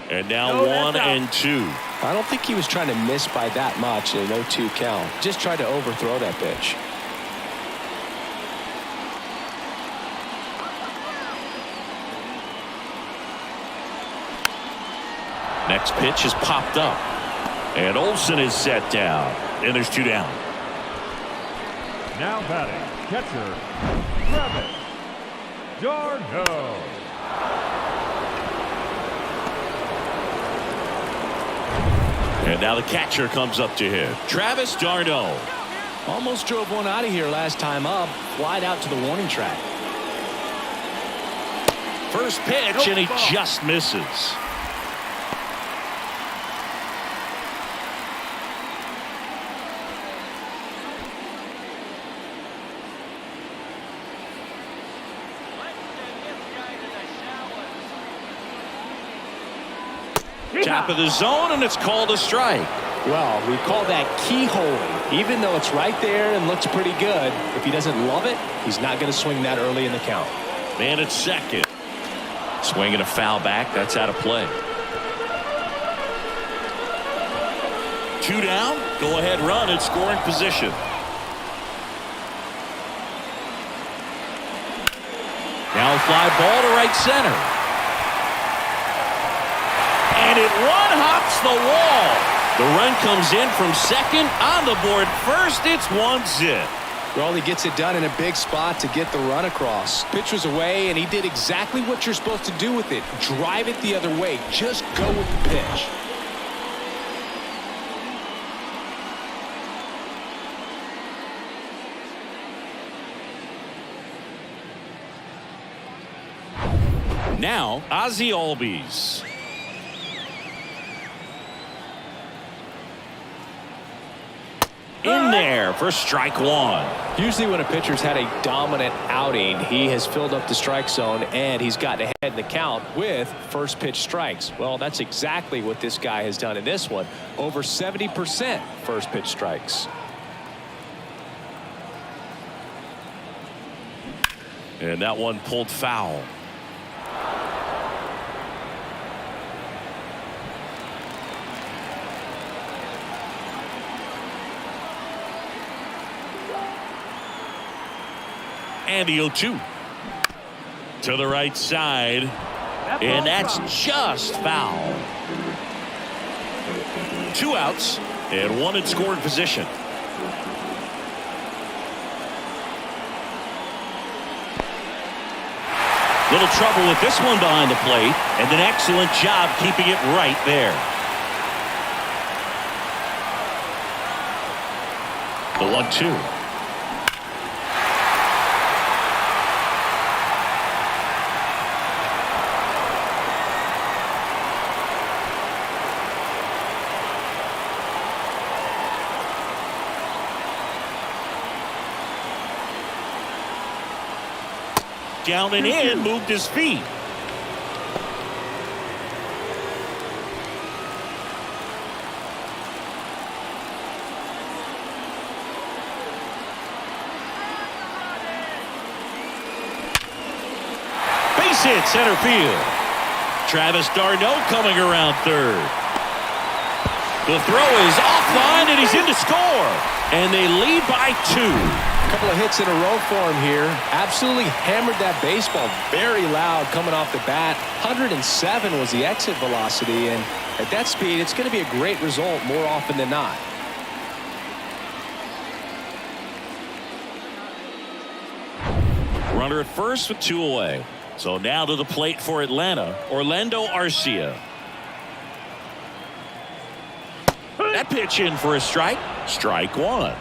And now No, that's 1 out. and 2. I don't think he was trying to miss by that much in an 0-2 count. Just tried to overthrow that pitch. Next pitch is popped up. And Olson is set down. And there's 2 down. Now batting, catcher, Travis d'Arnaud. And now the catcher comes up to hit. Travis d'Arnaud. Almost drove one out of here last time up. Flied out to the warning track. First pitch, and he just misses. Top of the zone, and it's called a strike. Well, we call that keyholing. Even though it's right there and looks pretty good, if he doesn't love it, he's not going to swing that early in the count. Man at second. Swinging a foul back. That's out of play. 2 down. Go ahead run in scoring position. Now a fly ball to right center. And it one-hops the wall. The run comes in from second. On the board first. It's 1-zip. Well, he gets it done in a big spot to get the run across. Pitch was away, and he did exactly what you're supposed to do with it. Drive it the other way. Just go with the pitch. Now, Ozzie Albies. In there for strike 1. Usually when a pitcher's had a dominant outing, he has filled up the strike zone and he's gotten ahead in the count with first pitch strikes. Well, that's exactly what this guy has done in this one. Over 70% first pitch strikes. And that one pulled foul. And the 0-2 to the right side, and that's just foul. 2 outs and 1 in scoring position. Little trouble with this one behind the plate, and an excellent job keeping it right there. The 1-2. Down and in, moved his feet. Base hit center field. Travis d'Arnaud coming around third. The throw is offline and he's in to score. And they lead by 2. A couple of hits in a row for him here. Absolutely hammered that baseball. Very loud coming off the bat. 107 was the exit velocity, and at that speed it's going to be a great result more often than not. Runner at first with 2 away. So now to the plate for Atlanta, Orlando Arcia. That pitch in for a strike. Strike 1.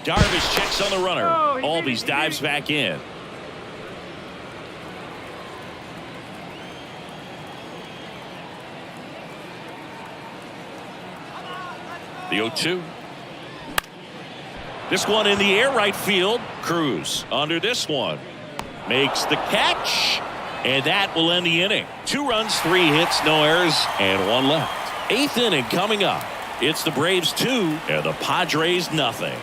Darvish checks on the runner. Albies dives back in. The 0-2. This one in the air right field. Cruz under this one. Makes the catch. And that will end the inning. 2 runs, 3 hits, no errors, and 1 left. 8th inning coming up. It's the Braves 2 and the Padres nothing.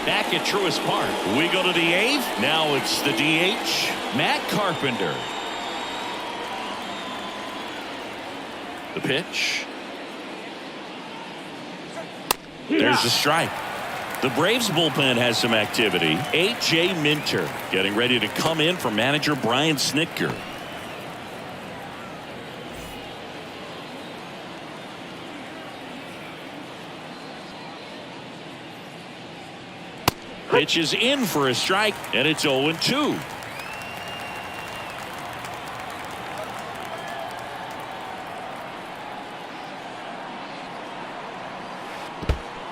Back at Truist Park, we go to the 8th. Now it's the DH, Matt Carpenter. The pitch. There's the strike. The Braves bullpen has some activity. A.J. Minter getting ready to come in for manager Brian Snitker. Pitch is in for a strike, and it's 0-2.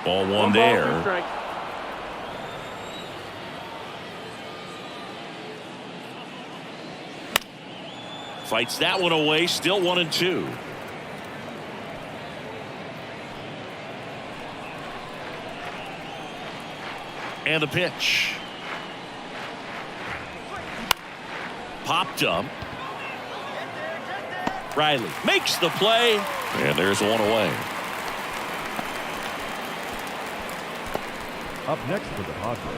Ball 1 there. Fights that one away, still 1-2. And the pitch. Popped up. Riley makes the play, and there's 1 away. Up next for the Padres,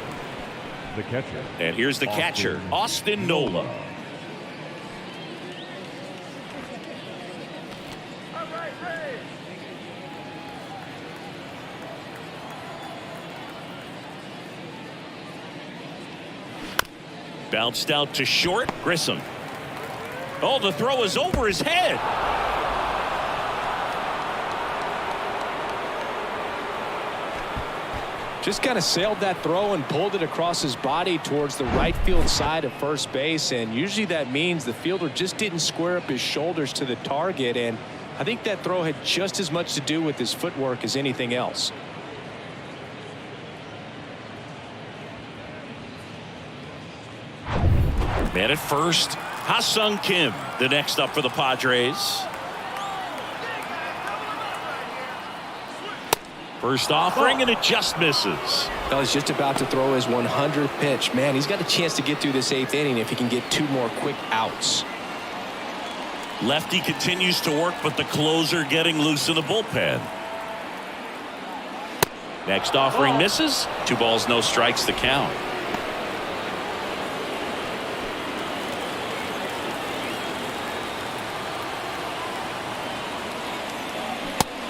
the catcher. And here's the catcher, Austin Nola. Bounced out to short. Grissom. Oh, the throw is over his head. Just kind of sailed that throw and pulled it across his body towards the right field side of first base. And usually that means the fielder just didn't square up his shoulders to the target. And I think that throw had just as much to do with his footwork as anything else. Man at first, Ha-Sung Kim, the next up for the Padres. First offering, and it just misses. Well, he's just about to throw his 100th pitch. Man, he's got a chance to get through this 8th inning if he can get 2 more quick outs. Lefty continues to work, but the closer getting loose in the bullpen. Next offering misses. 2 balls, no strikes, the count.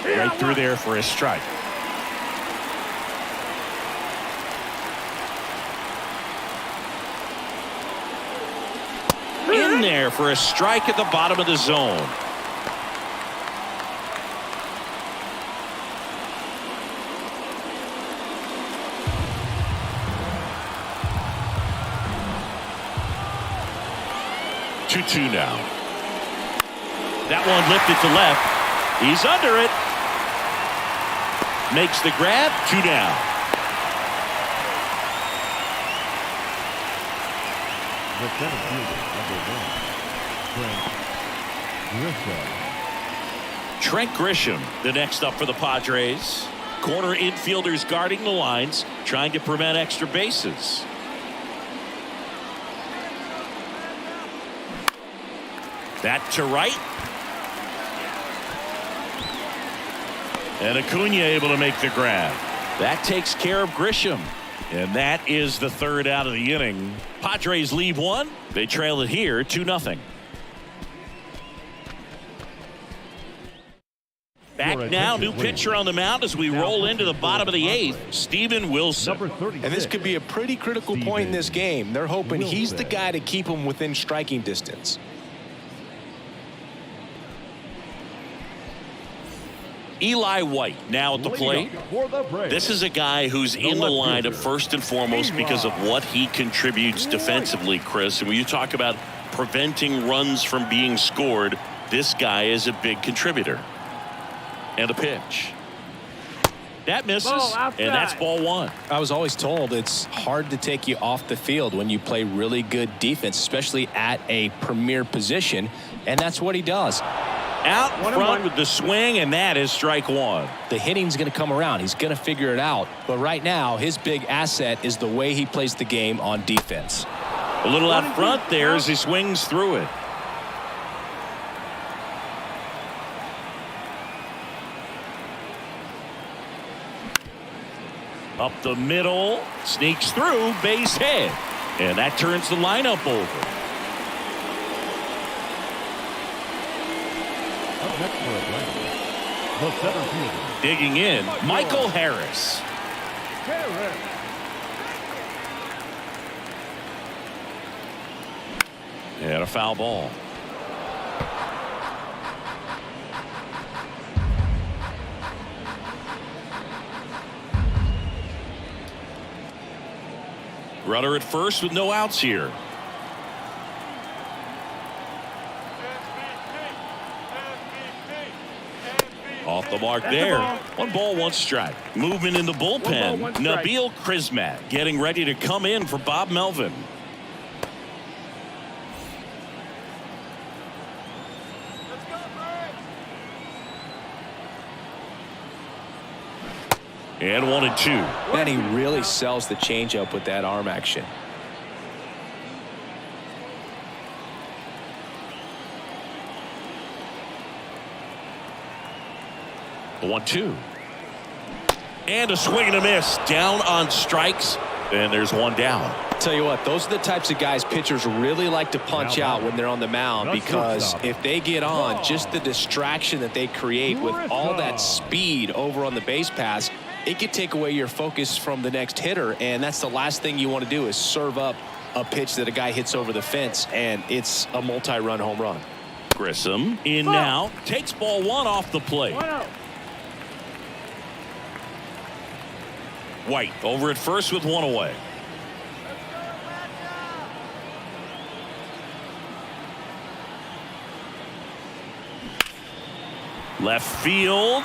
Right through there for a strike. In there for a strike at the bottom of the zone. Two now. That one lifted to left. He's under it. Makes the grab. 2 down. The center fielder, number 1, Trent Grisham, the next up for the Padres. Corner infielders guarding the lines, trying to prevent extra bases. That to right. And Acuna able to make the grab. That takes care of Grisham. And that is the 3rd out of the inning. Padres leave 1. They trail it here 2-0. Back now, new pitcher on the mound as we roll into the bottom of the 8th, Steven Wilson. And this could be a pretty critical point in this game. They're hoping he's the guy to keep them within striking distance. Eli White now at the plate. This is a guy who's in the lineup first and foremost because of what he contributes defensively, Chris. And when you talk about preventing runs from being scored, this guy is a big contributor. And a pitch. That misses, and that's ball 1. I was always told it's hard to take you off the field when you play really good defense, especially at a premier position, and that's what he does. Out front with the swing, and that is strike 1. The hitting's going to come around. He's going to figure it out. But right now, his big asset is the way he plays the game on defense. A little out front there as he swings through it. Up the middle, sneaks through, base hit. And that turns the lineup over. next for Atlanta, the center fielder. Digging in, Michael Harris. And a foul ball. Runner at first with no outs here. Off the mark there. 1 ball, 1 strike. Movement in the bullpen. Nabil Krismat getting ready to come in for Bob Melvin. And 1 and 2. And he really sells the changeup with that arm action. The 1-2. And a swing and a miss. Down on strikes. And there's 1 down. Tell you what, those are the types of guys pitchers really like to punch out when they're on the mound, because if they get on, just the distraction that they create with all that speed over on the base pass, it could take away your focus from the next hitter, and that's the last thing you want to do is serve up a pitch that a guy hits over the fence, and it's a multi-run home run. Grissom in now, takes ball 1 off the plate. White over at first with one away. Left field.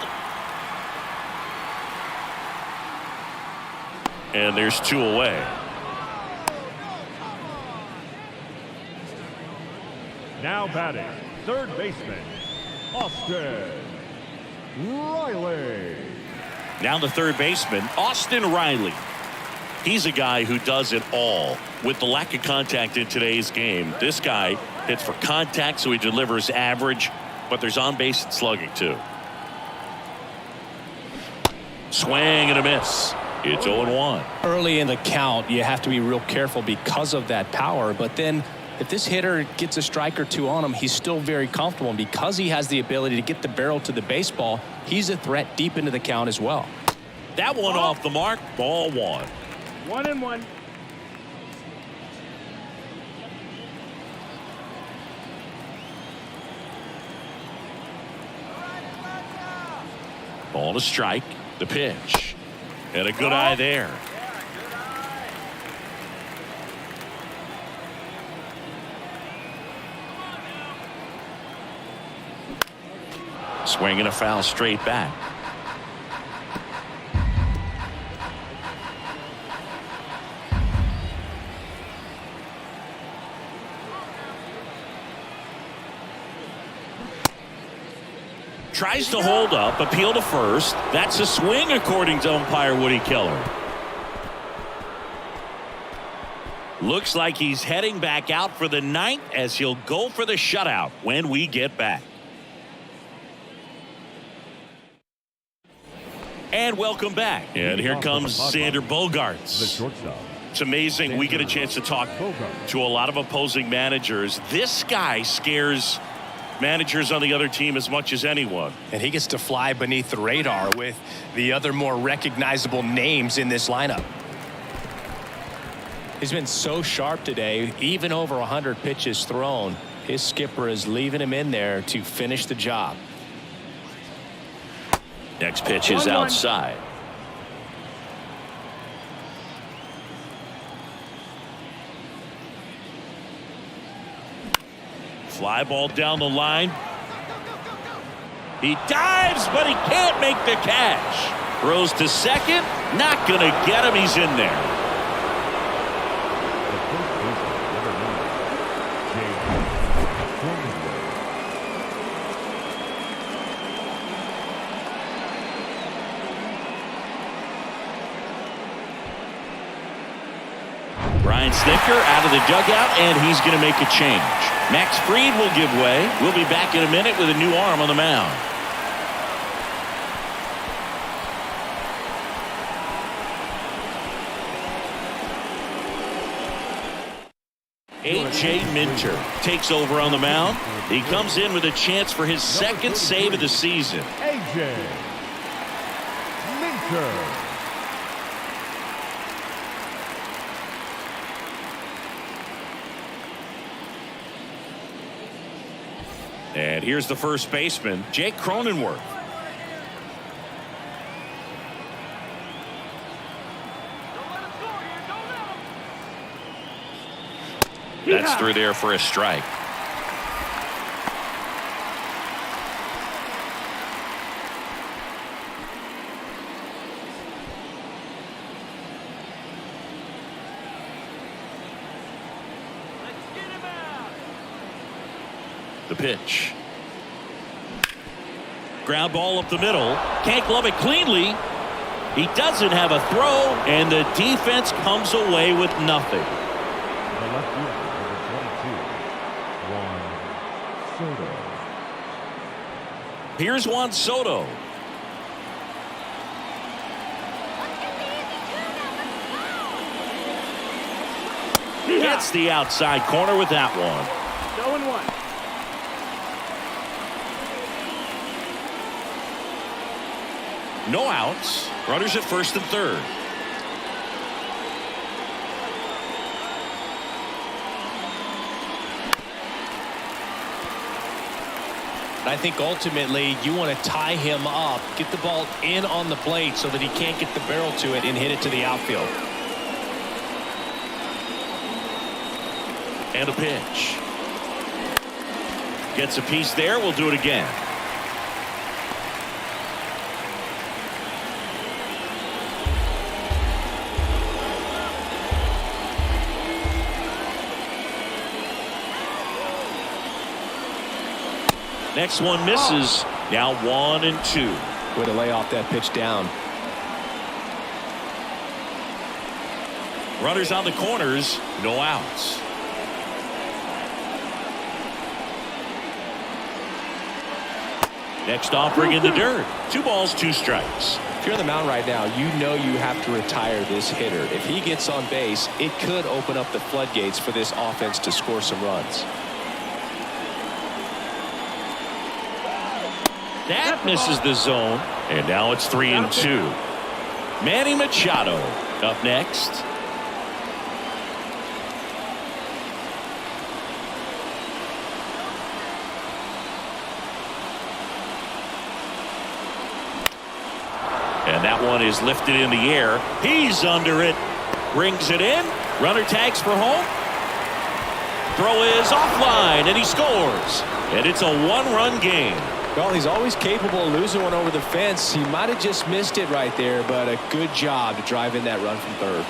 And there's two away. Now batting, third baseman, Austin Riley. Now the third baseman, Austin Riley. He's a guy who does it all. With the lack of contact in today's game, this guy hits for contact, so he delivers average, but there's on-base and slugging too. Swing and a miss. It's 0-1. Early in the count, you have to be real careful because of that power, but then if this hitter gets a strike or two on him, he's still very comfortable. And because he has the ability to get the barrel to the baseball, he's a threat deep into the count as well. That one off the mark. Ball one. 1-1. Ball to strike. The pitch. And a good eye there. Swing and a foul straight back. Tries to hold up, appeal to first. That's a swing according to umpire Woody Keller. Looks like he's heading back out for the ninth as he'll go for the shutout when we get back. And welcome back. And here comes Xander Bogaerts. The shortstop. It's amazing we get a chance to talk to a lot of opposing managers. This guy scares managers on the other team as much as anyone. And he gets to fly beneath the radar with the other more recognizable names in this lineup. He's been so sharp today, even over 100 pitches thrown. His skipper is leaving him in there to finish the job. Next pitch is outside. Fly ball down the line. He dives, but he can't make the catch. Throws to second. Not going to get him. He's in there. Brian Snitker out of the dugout, and he's going to make a change. Max Fried will give way. We'll be back in a minute with a new arm on the mound. A.J. Minter takes over on the mound. He comes in with a chance for his second save of the season. A.J. Minter. And here's the first baseman, Jake Cronenworth. That's through there for a strike. The pitch. Ground ball up the middle. Can't glove it cleanly. He doesn't have a throw, and the defense comes away with nothing. The left fielder, number 22, Juan Soto. Here's Juan Soto. Gets the outside corner with that one. 0-1. No outs. Runners at first and third. I think ultimately you want to tie him up, get the ball in on the plate so that he can't get the barrel to it and hit it to the outfield. And a pitch. Gets a piece there. We'll do it again. Next one misses. Now 1-2. Way to lay off that pitch down. Runners on the corners. No outs. Next offering in the dirt. 2 balls, 2 strikes. If you're on the mound right now, you know you have to retire this hitter. If he gets on base, it could open up the floodgates for this offense to score some runs. That misses the zone. And now it's 3-2. Manny Machado up next. And that one is lifted in the air. He's under it. Brings it in. Runner tags for home. Throw is offline, and he scores. And it's a 1-run game. Well, he's always capable of losing one over the fence. He might have just missed it right there, but a good job to drive in that run from third.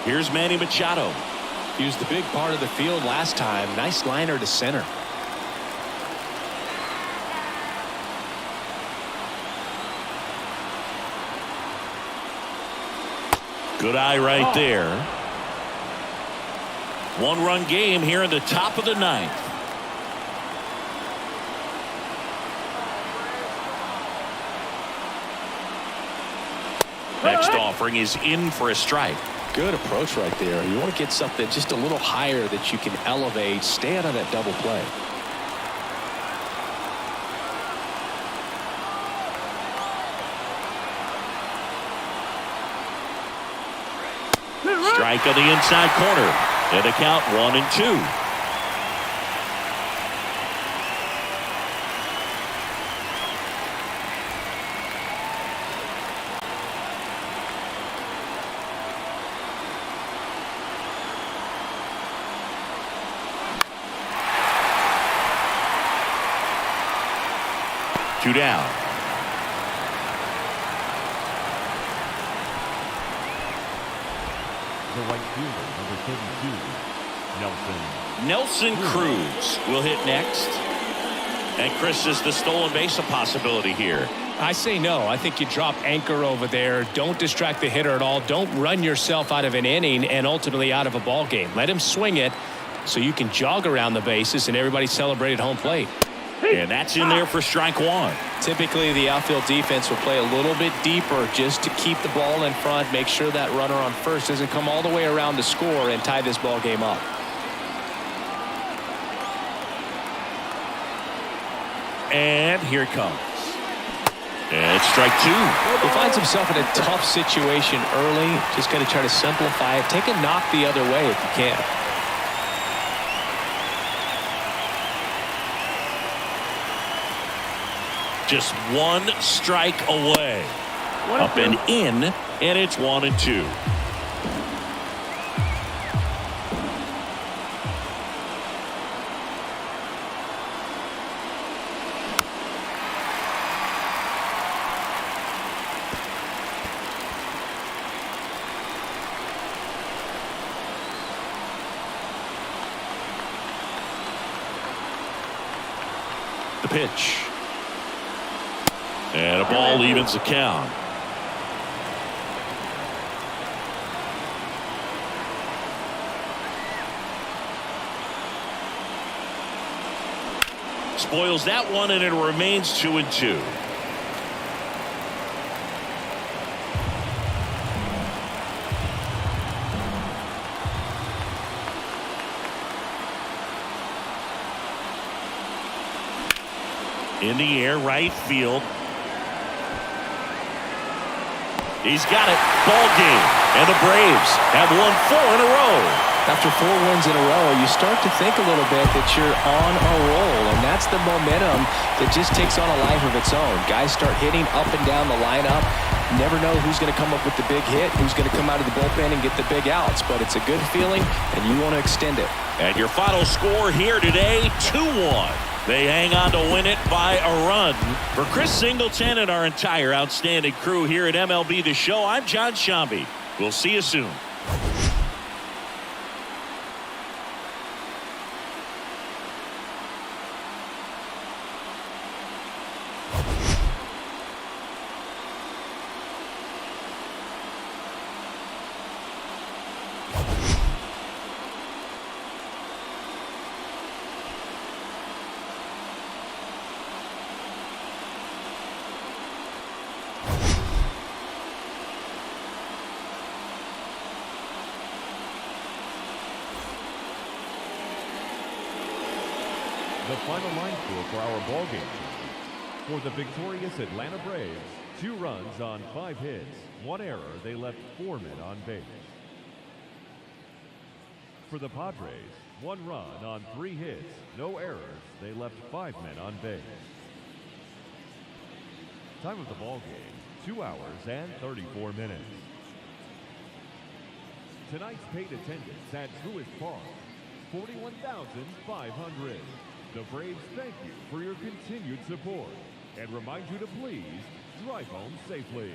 Here's Manny Machado. He was the big part of the field last time. Nice liner to center. Good eye right there. 1-run game here in the top of the 9th. Next offering is in for a strike. Good approach right there. You want to get something just a little higher that you can elevate. Stay out of that double play. Strike on the inside corner. And the count 1-2. Two down. The right fielder, number 32, Nelson. Nelson Cruz will hit next. And Chris, is the stolen base a possibility here? I say no. I think you drop anchor over there. Don't distract the hitter at all. Don't run yourself out of an inning and ultimately out of a ball game. Let him swing it so you can jog around the bases and everybody celebrate at home plate. And that's in there for strike 1. Typically, the outfield defense will play a little bit deeper just to keep the ball in front, make sure that runner on first doesn't come all the way around to score and tie this ball game up. And here it comes. And it's strike 2. He finds himself in a tough situation early. Just got to try to simplify it. Take a knock the other way if you can. Just 1 strike away. Up and in, and it's 1-2. The pitch. And a ball evens the count. Spoils that one, and it remains 2-2. In the air, right field. He's got it. Ball game. And the Braves have won 4 in a row. Now after 4 wins in a row, you start to think a little bit that you're on a roll, and that's the momentum that just takes on a life of its own. Guys start hitting up and down the lineup. Never know who's going to come up with the big hit, who's going to come out of the bullpen and get the big outs, but it's a good feeling, and you want to extend it. And your final score here today, 2-1. They hang on to win it by a run. For Chris Singleton and our entire outstanding crew here at MLB The Show, I'm John Shambi. We'll see you soon. The final line score for our ballgame tonight. For the victorious Atlanta Braves, 2 runs on 5 hits, 1 error. They left 4 men on base. For the Padres, 1 run on 3 hits, no errors. They left 5 men on base. Time of the ballgame, 2 hours and 34 minutes. Tonight's paid attendance at Truist Park, 41,500. The Braves thank you for your continued support and remind you to please drive home safely.